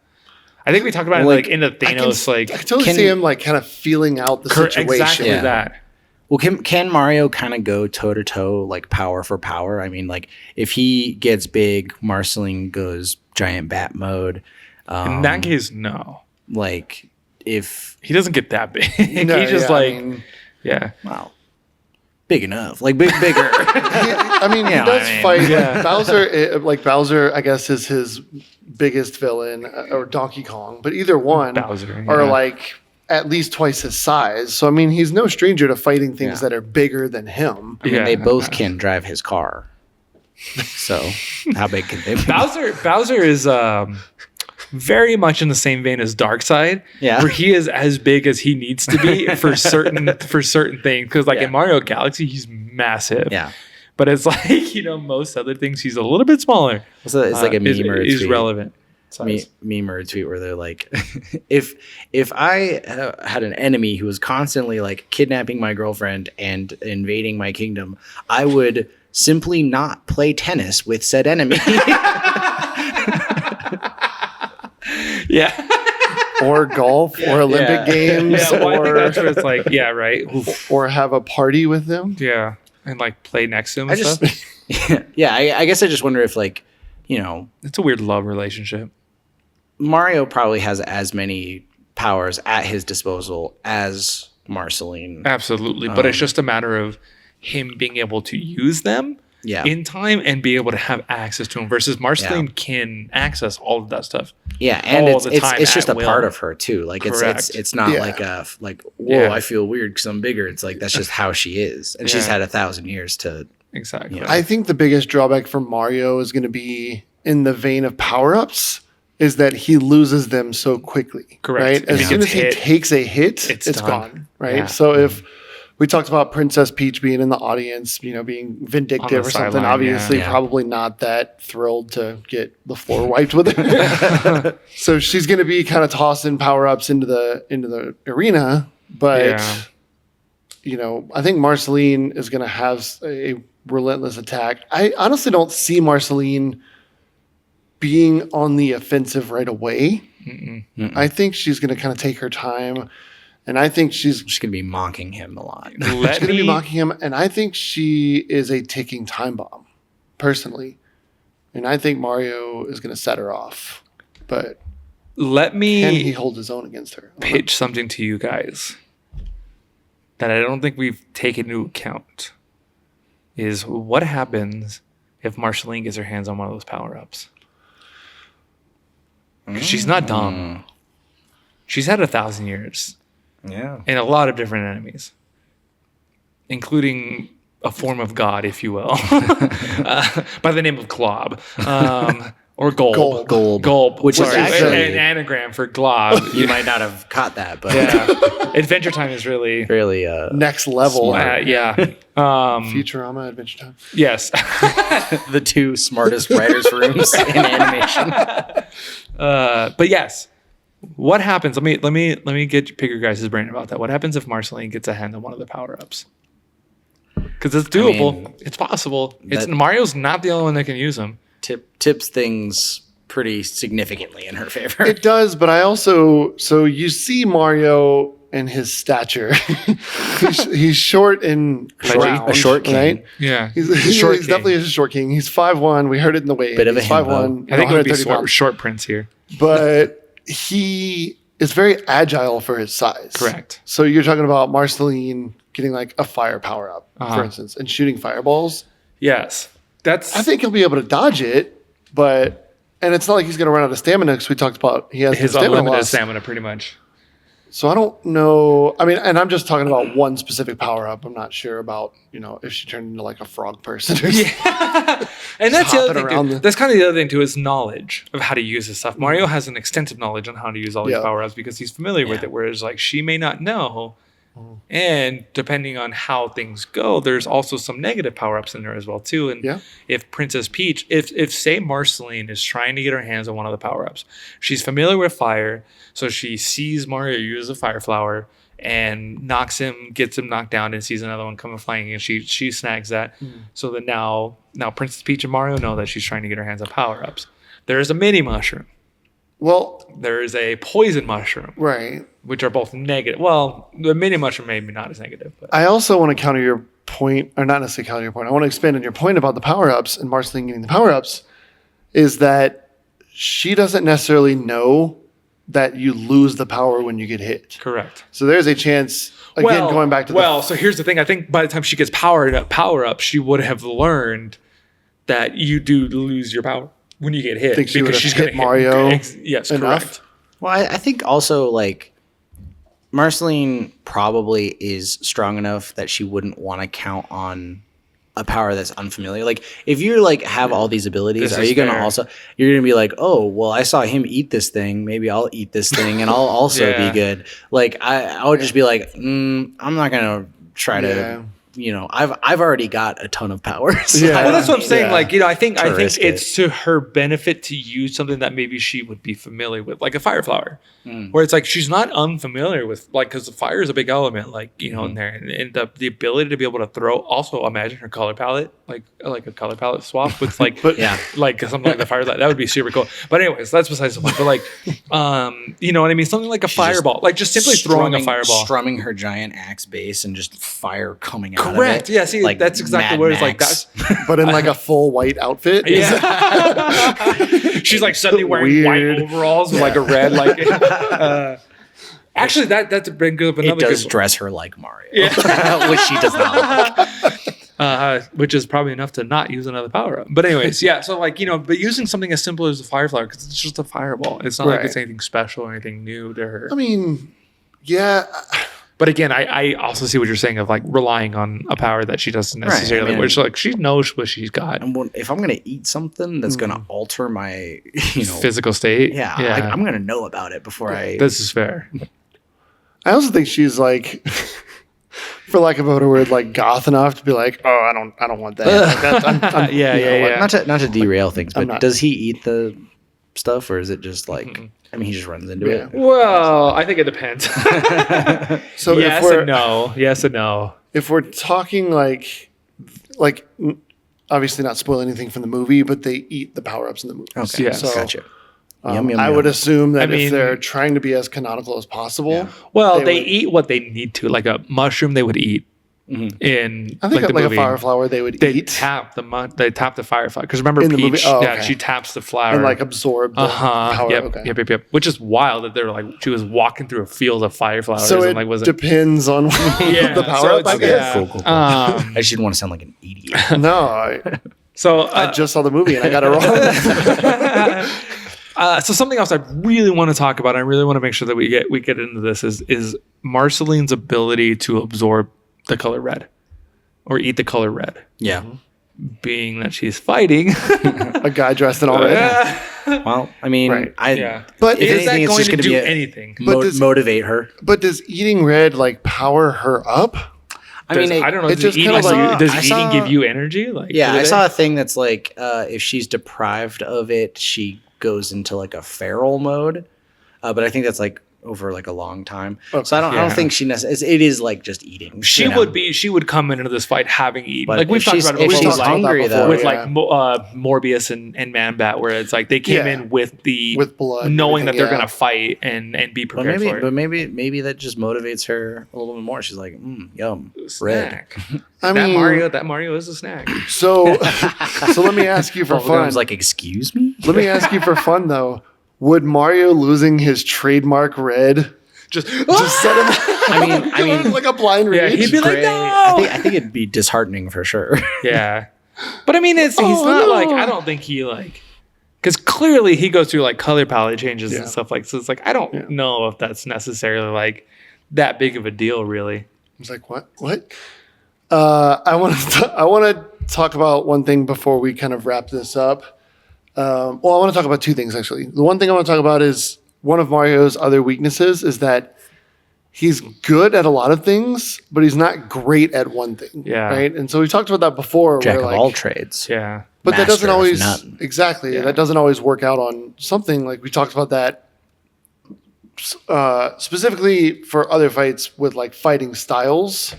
I think we talked about it like in the Thanos, I can totally see him like kind of feeling out the situation. Exactly Yeah. that. Well, can Mario kind of go toe to toe, like power for power? I mean, like if he gets big, Marceline goes giant bat mode. In that case, no. Like if He doesn't get that big. No, He's just yeah, like, yeah. wow, big enough, like bigger. I mean, he Yeah, does I mean, fight. yeah. Bowser, I guess, is his biggest villain, or Donkey Kong. But either one Bowser, are yeah. like at least twice his size. So I mean, he's no stranger to fighting things Yeah. that are bigger than him. I mean, Yeah. they both can drive his car. So how big can they be? Bowser is very much in the same vein as Darkseid, Yeah. where he is as big as he needs to be for certain things. Because like Yeah. in Mario Galaxy, he's massive. Yeah. But it's like most other things, he's a little bit smaller. So it's like a meme or a is tweet. relevant. Size. Meme or a tweet where they're like, if I had an enemy who was constantly like kidnapping my girlfriend and invading my kingdom, I would simply not play tennis with said enemy. Yeah. Or golf, or Olympic Games, Yeah, well, I think that's or where it's like, yeah, right. or have a party with them. Yeah. And like play next to him I and just, stuff. yeah, I guess I just wonder if like, It's a weird love relationship. Mario probably has as many powers at his disposal as Marceline. Absolutely. But it's just a matter of him being able to use them Yeah. in time and be able to have access to them versus Marceline can access all of that stuff. Yeah, and all it's the it's, time it's just a at will. part of her too. Like Correct. it's not Yeah. like whoa, Yeah. I feel weird because I'm bigger. It's like that's just how she is, and she's Yeah. had 1,000 years to. Exactly. Yeah. I think the biggest drawback for Mario is going to be in the vein of power-ups is that he loses them so quickly. Correct. Right? If As he soon gets as he hit, takes a hit, it's it's done. gone. Right? Yeah. So if we talked about Princess Peach being in the audience, being vindictive or something, sideline, obviously yeah. probably not that thrilled to get the floor wiped with her. So she's going to be kind of tossing power-ups into the arena, but Yeah. I think Marceline is going to have a relentless attack. I honestly don't see Marceline being on the offensive right away. I think she's going to kind of take her time, and I think she's She's gonna be mocking him a lot. Let going to be me mocking him, and I think she is a ticking time bomb, personally. And I think Mario is going to set her off, but let can he me hold his own against her? pitch something to you guys that I don't think we've taken into account. Is what happens if Marceline gets her hands on one of those power-ups? 'Cause she's not dumb. She's had 1,000 years Yeah. and a lot of different enemies, including a form of God, if you will, by the name of Glob. Or Golb. Golb. Which is Sorry, actually- an anagram for Glob. You might not have caught that, but Yeah. Adventure Time is really, really, Next level. Smart. yeah. Futurama, Adventure Time. Yes. the two smartest writers' rooms in animation. But yes, what happens? Let me pick your guys' brain about that. What happens if Marceline gets a hand on one of the power ups? Because it's doable. mean, it's possible. that- Mario's not the only one that can use them. Tips things pretty significantly in her favor. It does, but I also so you see Mario in his stature. he's short and round, a short king. right? Yeah. He's short king. definitely a short king. He's 5'1". We heard it in the wave. Bit of a He's himbo. 5'1". I think it would be 130 pounds. short Prince here. But he is very agile for his size. Correct. So you're talking about Marceline getting like a fire power up, for instance, and shooting fireballs. Yes. I think he'll be able to dodge it, and it's not like he's going to run out of stamina because we talked about he has his stamina unlimited loss. stamina pretty much. So I don't know. I mean, and I'm just talking about one specific power up. I'm not sure about, if she turned into like a frog person or something. Yeah. And that's the other hopping thing, around too. That's kind of the other thing, too, is knowledge of how to use this stuff. Mario has an extensive knowledge on how to use all these Yeah. power-ups because he's familiar with it, whereas, like, she may not know. And depending on how things go, there's also some negative power-ups in there as well, too. And if Princess Peach, if say Marceline is trying to get her hands on one of the power-ups, she's familiar with fire, so she sees Mario use a fire flower and gets him knocked down, and sees another one coming flying, and she snags that. So that now Princess Peach and Mario know that she's trying to get her hands on power-ups. There is a mini mushroom. Well, there is a poison mushroom. Right. Which are both negative. Well, the mini mushroom maybe not as negative. But. I also want to counter your point, or not necessarily counter your point. I want to expand on your point about the power-ups and Marceline getting the power-ups, is that she doesn't necessarily know that you lose the power when you get hit. Correct. So there's a chance, again, going back to so here's the thing. I think by the time she gets power up, she would have learned that you do lose your power when you get hit. Think she because she's going hit Mario yes, enough? Correct. Well, I think also, like, Marceline probably is strong enough that she wouldn't want to count on a power that's unfamiliar. Like, if you like have all these abilities, are you going to you're going to be like, oh, well, I saw him eat this thing. Maybe I'll eat this thing and I'll also be good. Like, I would just be like, I'm not going to try to, I've already got a ton of powers. Well, that's what I'm saying. Like, I think risk it's to her benefit to use something that maybe she would be familiar with, like a fire flower, where it's like she's not unfamiliar with, like, because the fire is a big element, like, in there, and the ability to be able to throw. Also, imagine her color palette, like a color palette swap with like, like something like the fire. That would be super cool. But anyways, that's besides the point. But like, you know what I mean? Something like a fireball, like just simply throwing a fireball, strumming her giant axe base, and just fire coming out. Correct. Yeah. See, like that's exactly Mad what it's like. Max. That's but in like a full white outfit. Yeah. She's like suddenly wearing white overalls with like a red like. Actually, that's been good. It does dress her like Mario, which she does not like. Which is probably enough to not use another power up. But anyways, yeah. So like but using something as simple as a fire flower, because it's just a fireball. It's not like it's anything special or anything new to her. I mean, yeah. But again, I also see what you're saying of like relying on a power that she doesn't necessarily, which like she knows what she's got. And if I'm gonna eat something that's gonna alter my physical state, like, I'm gonna know about it before I. This is fair. I also think she's like, for lack of a better word, like goth enough to be like, oh, I don't want that. Like that's, Not to derail things, but does he eat the stuff, or is it just like? I mean, he just runs into it. Well, I think it depends. So yes and no. Yes and no. If we're talking like obviously not spoil anything from the movie, but they eat the power ups in the movie. Okay, yes. So, gotcha. I would assume that if they're trying to be as canonical as possible, they eat what they need to. Like a mushroom, they would eat. In I think like the movie, a fire flower they would eat. They tap the fire flower because remember in Peach, the she taps the flower and like absorb the power. Yep. Which is wild that they were like she was walking through a field of fire flowers. So and it depends on the power up. I guess. Cool. I just didn't want to sound like an idiot. No, I just saw the movie and I got it wrong. So something else I really want to talk about, I really want to make sure that we get into this is Marceline's ability to absorb the color red or eat the color red. Yeah. Being that she's fighting a guy dressed in all red. Well, I mean, but is that going to do anything? Motivate her. But does eating red like power her up? I mean, I don't know. Does eating give you energy? Like, I saw a thing that's like if she's deprived of it, she goes into like a feral mode. But I think that's like over like a long time. Okay. So I don't Yeah. think she necessarily. It is like just eating. She you know? would be. She would come into this fight having eaten. But Like we've if talked she's- about it if before. she's With, hungry, like, though, with yeah. Morbius and Man-Bat, where it's like they came Yeah. in with the With blood and knowing that everything, they're yeah. gonna fight and be But prepared for it. maybe that just motivates her a little bit more. She's like, yum, red. Snack. I that mean, Mario is a snack. so let me ask you for fun. Bubblegum's like, excuse me. Let me ask you for fun though. Would Mario losing his trademark red Just set him? I mean, like a blind Yeah, rage. he'd be like, Great. no. I think it'd be disheartening for sure. Yeah. But I mean, he's Oh, not no. like, I don't think he like, because clearly he goes through like color palette changes Yeah. and stuff like, so it's like, I don't Yeah. know if that's necessarily like that big of a deal, really. I was like, what? What? I want to talk about one thing before we kind of wrap this up. Well, I want to talk about two things actually. The one thing I want to talk about is one of Mario's other weaknesses is that he's good at a lot of things, but he's not great at one thing. Yeah. Right. And so we talked about that before. Jack where, of like, all trades. Yeah. but that doesn't master of always none. exactly. Yeah. That doesn't always work out on something. Like we talked about that specifically for other fights with like fighting styles,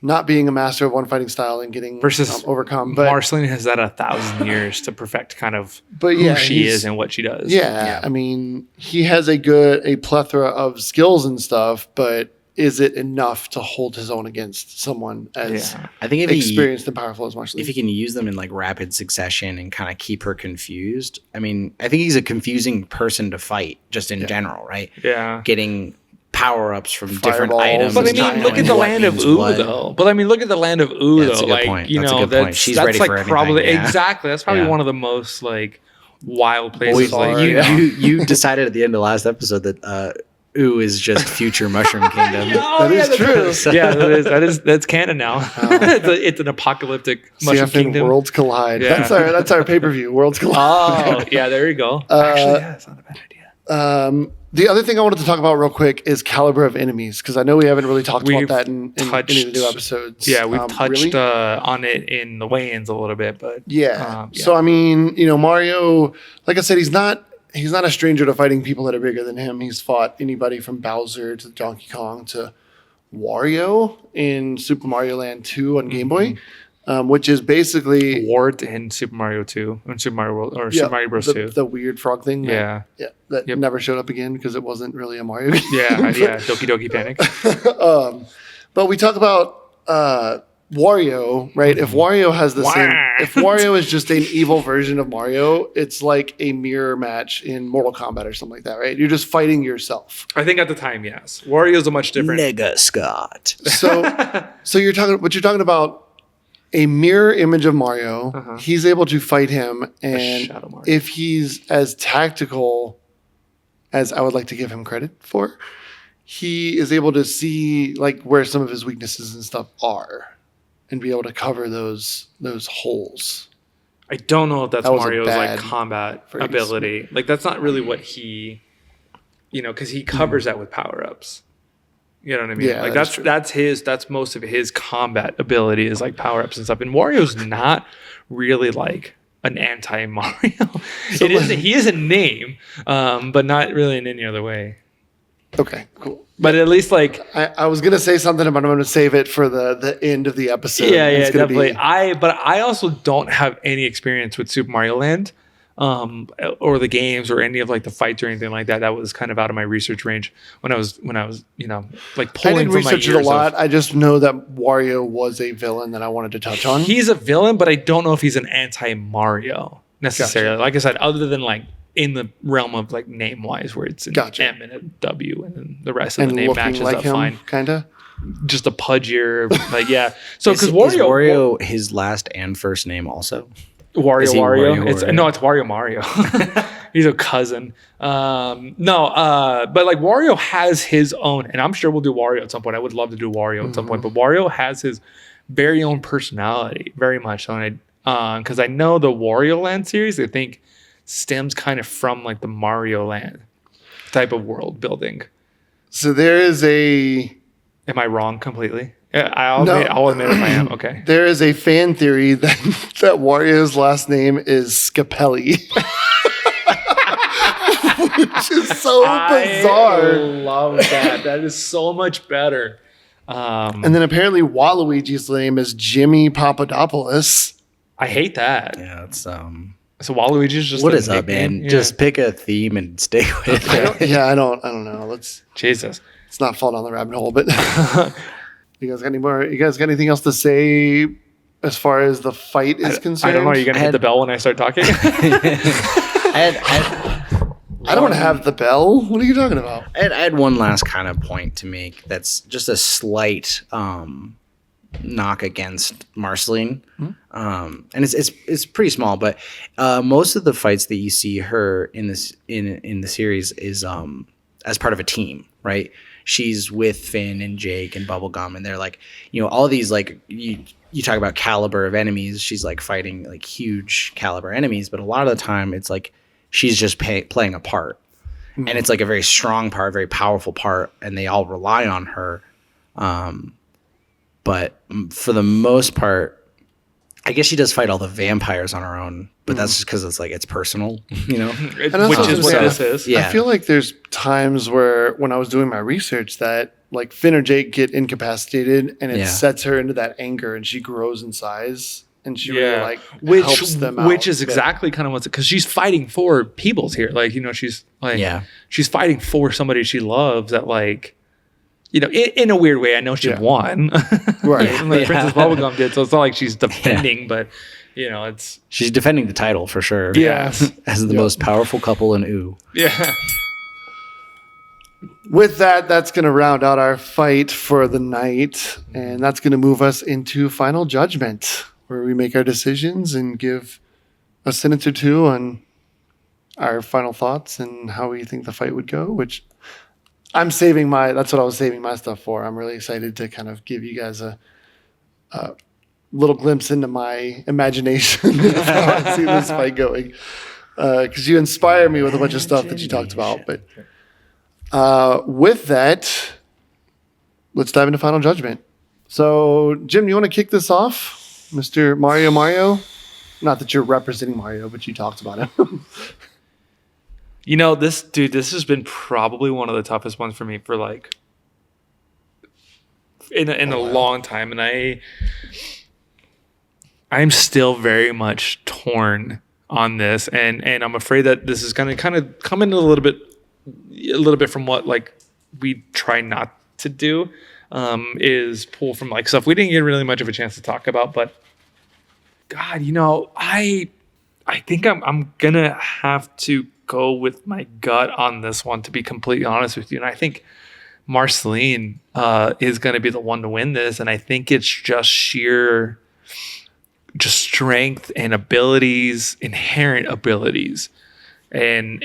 not being a master of one fighting style and getting Versus overcome. But Marceline has had 1,000 years to perfect kind of But yeah, who she he's- is and what she does. yeah, I mean, he has a plethora of skills and stuff, but is it enough to hold his own against someone as Yeah. I think experienced and powerful as Marceline? if he can use them in like rapid succession and kind of keep her confused. I mean, I think he's a confusing person to fight just in general, right? Yeah. Getting power-ups from different Fireballs. items. But I not mean, look knowing at the what land of means Ooh, what. though. But I mean, look at the land of Ooh, Yeah, that's though. a good Like, point. you That's a know, good point. that's She's that's ready like for anything, probably yeah. exactly. That's probably Yeah. one of the most like wild places. Bizarre, Like, yeah. You decided at the end of last episode that Ooh is just future Mushroom Kingdom. That is true. Yeah, that's canon now. It's an apocalyptic mushroom CF and kingdom. Worlds Collide. Yeah. That's our pay-per-view. Worlds Collide. Oh, yeah, there you go. Actually, yeah, it's not a bad idea. The other thing I wanted to talk about real quick is caliber of enemies because I know we haven't really talked about We've that in any of the new episodes. Yeah, we've touched really? on it in the weigh-ins a little bit, but Yeah. yeah. So I mean, Mario, like I said, he's not a stranger to fighting people that are bigger than him. He's fought anybody from Bowser to Donkey Kong to Wario in Super Mario Land 2 on Game Boy, which is basically Wart in Super Mario 2 and Super Mario World or yeah, Super Mario Bros. the, 2. the weird frog thing. Yeah. That Yep. never showed up again because it wasn't really a Mario game. Yeah, Doki Doki Panic. But we talk about Wario, right? If Wario has the same, if Wario is just an evil version of Mario, it's like a mirror match in Mortal Kombat or something like that, right? You're just fighting yourself. I think at the time, yes. Wario's a much different. Nega Scott. So you're talking about a mirror image of Mario. Uh-huh. He's able to fight him, and shadow Mario. if he's as tactical as I would like to give him credit for, he is able to see like where some of his weaknesses and stuff are, and be able to cover those holes. I don't know if that's That was a Mario's like bad combat phrase. ability. Like that's not really what he, because he covers that with power ups. You know what I mean? Yeah, like that is that's most of his combat ability is like power ups and stuff. And Wario's not really like an anti Mario. He is a name, but not really in any other way. Okay, cool. But at least like I was gonna say something, but I'm gonna save it for the end of the episode. yeah, It's gonna definitely. be- But I also don't have any experience with Super Mario Land, or the games or any of like the fights or anything like that. That was kind of out of my research range when I was like I pulling didn't from my research it a years of- lot. I just know that Wario was a villain that I wanted to touch on. He's a villain, but I don't know if he's an anti-Mario necessarily. Like I said, other than like in the realm of like name wise, where it's an Gotcha. M and a W, and then the rest of and the name looking matches like up him, fine. kinda. Just a pudgier, like yeah. So Is because Wario his last and first name also? Is he Wario. Wario It's Wario? no, it's Wario Mario. He's a cousin. But like Wario has his own, and I'm sure we'll do Wario at some point. I would love to do Wario at some point, but Wario has his very own personality, very much so. And because I know the Wario Land series, I think stems kind of from like the Mario Land type of world building. So there is a Am I wrong completely? Yeah, I'll No. admit if I am. Okay. there is a fan theory that Wario's last name is Scapelli. which is so I bizarre. love that. That is so much better. And then apparently Waluigi's name is Jimmy Papadopoulos. I hate that. Yeah, it's So Waluigi's just what a is up, nickname? man? Yeah. Just pick a theme and stick with it. I don't know. Let's Jesus. not fall down the rabbit hole, but you guys got any more? You guys got anything else to say as far as the fight is concerned? I don't know. Are you gonna hit the bell when I start talking? I don't have the bell. What are you talking about? I had one last kind of point to make. That's just a slight knock against Marceline, and it's pretty small. But most of the fights that you see her in this in the series is as part of a team, right? She's with Finn and Jake and Bubblegum, and they're like, all these like you talk about caliber of enemies. She's like fighting like huge caliber enemies, but a lot of the time it's like she's just playing a part. And it's like a very strong part, very powerful part, and they all rely on her. But for the most part, I guess she does fight all the vampires on her own, but that's just because it's personal, Which is what this is. Yeah. I feel like there's times where when I was doing my research that like Finn or Jake get incapacitated and it sets her into that anger and she grows in size and she really like helps them out. Which is exactly kind of what's because she's fighting for peoples here. Like, she's like she's fighting for somebody she loves that like in a weird way. I know she won. Right. Like Princess Bubblegum did, so it's not like she's defending, but it's she's defending the title for sure. Yes. As the most powerful couple in OO. Yeah. With that, that's going to round out our fight for the night, and that's going to move us into Final Judgment, where we make our decisions and give a sentence or two on our final thoughts and how we think the fight would go, which I'm saving that's what I was saving my stuff for. I'm really excited to kind of give you guys a little glimpse into my imagination of how I see this fight going. Because you inspire me with a bunch of stuff that you talked about. But with that, let's dive into Final Judgment. So, Jim, you want to kick this off? Mr. Mario? Not that you're representing Mario, but you talked about him. This has been probably one of the toughest ones for me for like in a long time, and I'm still very much torn on this, and I'm afraid that this is going to kind of come in a little bit from what like we try not to do, is pull from like stuff we didn't get really much of a chance to talk about, but God, I think I'm gonna have to go with my gut on this one, to be completely honest with you. And I think Marceline is going to be the one to win this. And I think it's just sheer strength and abilities, inherent abilities and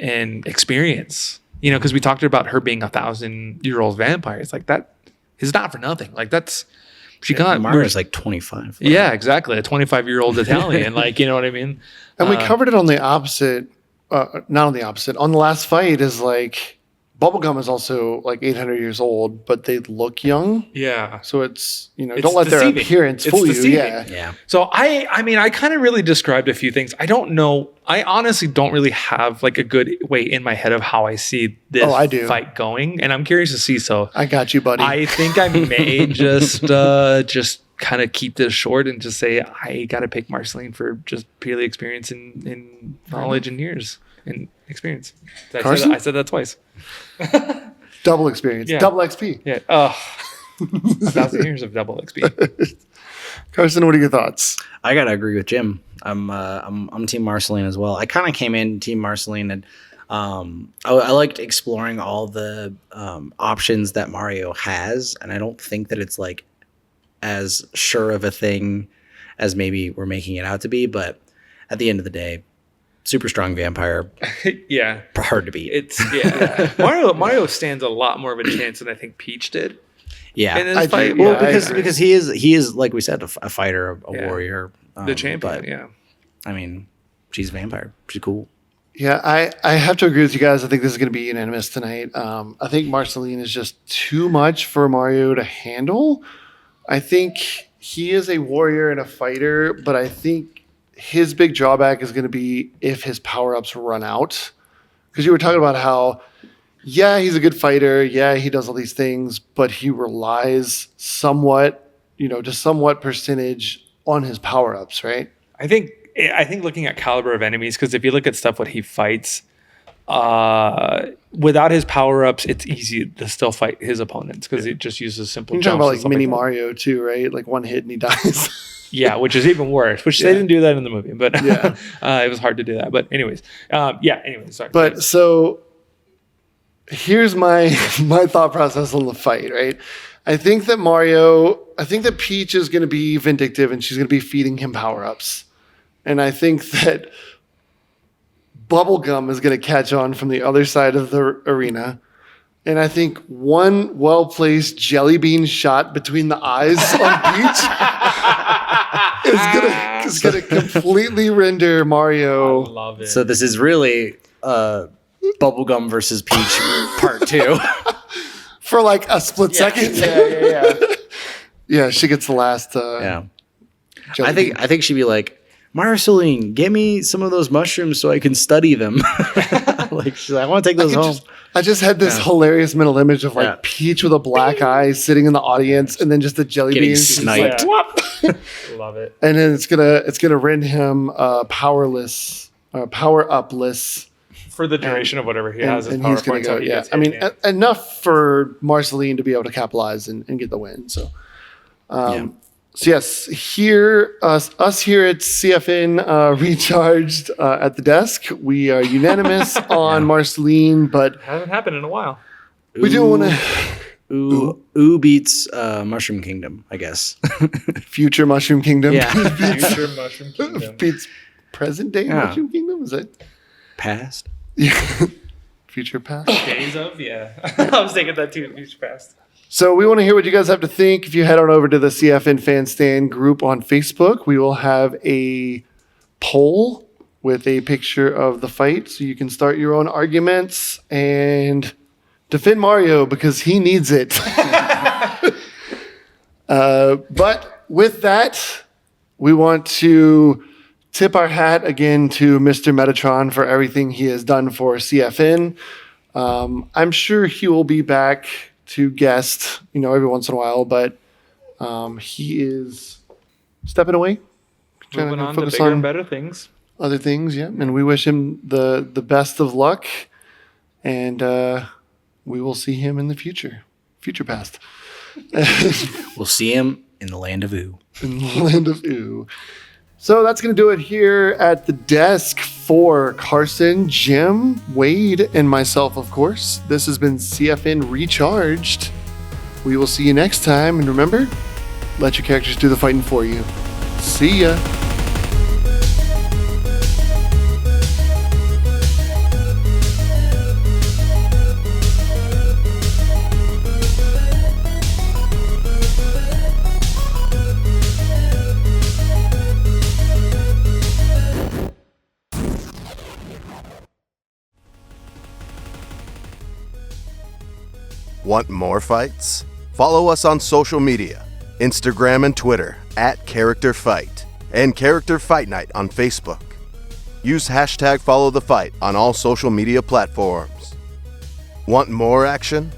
experience, because we talked about her being 1,000-year-old vampire. It's like that is not for nothing. Like Mario's like 25. Yeah, exactly. A 25-year-old Italian. Like, you know what I mean? And we covered it on the opposite. Not on the opposite. On the last fight is like Bubblegum is also like 800 years old, but they look young. Yeah. So it's, It's don't let deceiving. their appearance fool you. deceiving. Yeah. So I kind of really described a few things. I don't know. I honestly don't really have like a good way in my head of how I see this I do. fight going. And I'm curious to see. So I got you, buddy. I think I may just kind of keep this short and just say I got to pick Marceline for just purely experience in knowledge and years and experience. I said that twice. Double experience. Yeah. Double XP. Yeah. 1,000 years of double XP. Carson, what are your thoughts? I gotta agree with Jim. I'm Team Marceline as well. I kind of came in Team Marceline, and I liked exploring all the options that Mario has, and I don't think that it's like as sure of a thing as maybe we're making it out to be. But at the end of the day, super strong vampire. Yeah. Hard to beat. Mario stands a lot more of a chance than I think Peach did. Yeah. In this fight. Well, because he is like we said, a fighter, a warrior, the champion. But, yeah. I mean, she's a vampire. She's cool. Yeah, I have to agree with you guys. I think this is going to be unanimous tonight. I think Marceline is just too much for Mario to handle. I think he is a warrior and a fighter, but I think his big drawback is going to be if his power-ups run out. because you were talking about how, yeah, he's a good fighter. Yeah, he does all these things, but he relies somewhat, just somewhat percentage on his power-ups, right? I think looking at caliber of enemies, because if you look at stuff what he fights, without his power-ups, it's easy to still fight his opponents because it just uses simple You're jumps. talking about and like stuff Mini that. Mario too, right? Like one hit and he dies. Yeah, which is even worse. Which they didn't do that in the movie, but Yeah. it was hard to do that. But anyways, sorry. But so here's my thought process on the fight, right? I think that Peach is going to be vindictive and she's going to be feeding him power-ups. And I think that Bubblegum is going to catch on from the other side of the arena. And I think one well-placed jelly bean shot between the eyes on Peach is gonna completely render Mario. I love it. So this is really Bubblegum versus Peach part 2. For like a split second. Yeah. Yeah, she gets the last. Yeah. jelly bean. I think she'd be like, Marceline, get me some of those mushrooms so I can study them. Like she's like, I want to take those home. I just had this hilarious mental image of like Yeah. Peach with a black eye sitting in the audience, and then just the jelly Getting beans. just sniped. like, "Whop!" Love it. And then it's gonna render him power upless. For the duration of whatever he has his And power he's gonna points. go. how he Yeah, gets I hit, mean, enough for Marceline to be able to capitalize and get the win. So. So yes, here us here at CFN Recharged at the desk, we are unanimous on Marceline, but hasn't happened in a while. we do want to Ooh beats Mushroom Kingdom, I guess. future Mushroom Kingdom. Yeah. Future Mushroom Kingdom. beats present day Yeah. Mushroom Kingdom. Is it? Past. Yeah. Future past. Days of, yeah. I was thinking that too. Future past. So we want to hear what you guys have to think. If you head on over to the CFN Fan Stand group on Facebook, we will have a poll with a picture of the fight, so you can start your own arguments and defend Mario because he needs it. But with that, we want to tip our hat again to Mr. Metatron for everything he has done for CFN. I'm sure he will be back to guest, every once in a while, but he is stepping away, trying Moving to on to focus bigger and on better things. other things. Yeah, and we wish him the best of luck, and we will see him in the future past, We'll see him in the land of Ooh. in the land of Ooh. So that's going to do it here at the desk for Carson, Jim, Wade, and myself, of course. This has been CFN Recharged. We will see you next time. And remember, let your characters do the fighting for you. See ya. Want more fights? Follow us on social media, Instagram and Twitter @CharacterFight and Character Fight Night on Facebook. Use #FollowTheFight on all social media platforms. Want more action?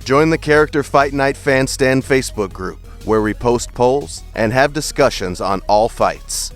Join the Character Fight Night Fan Stand Facebook group, where we post polls and have discussions on all fights.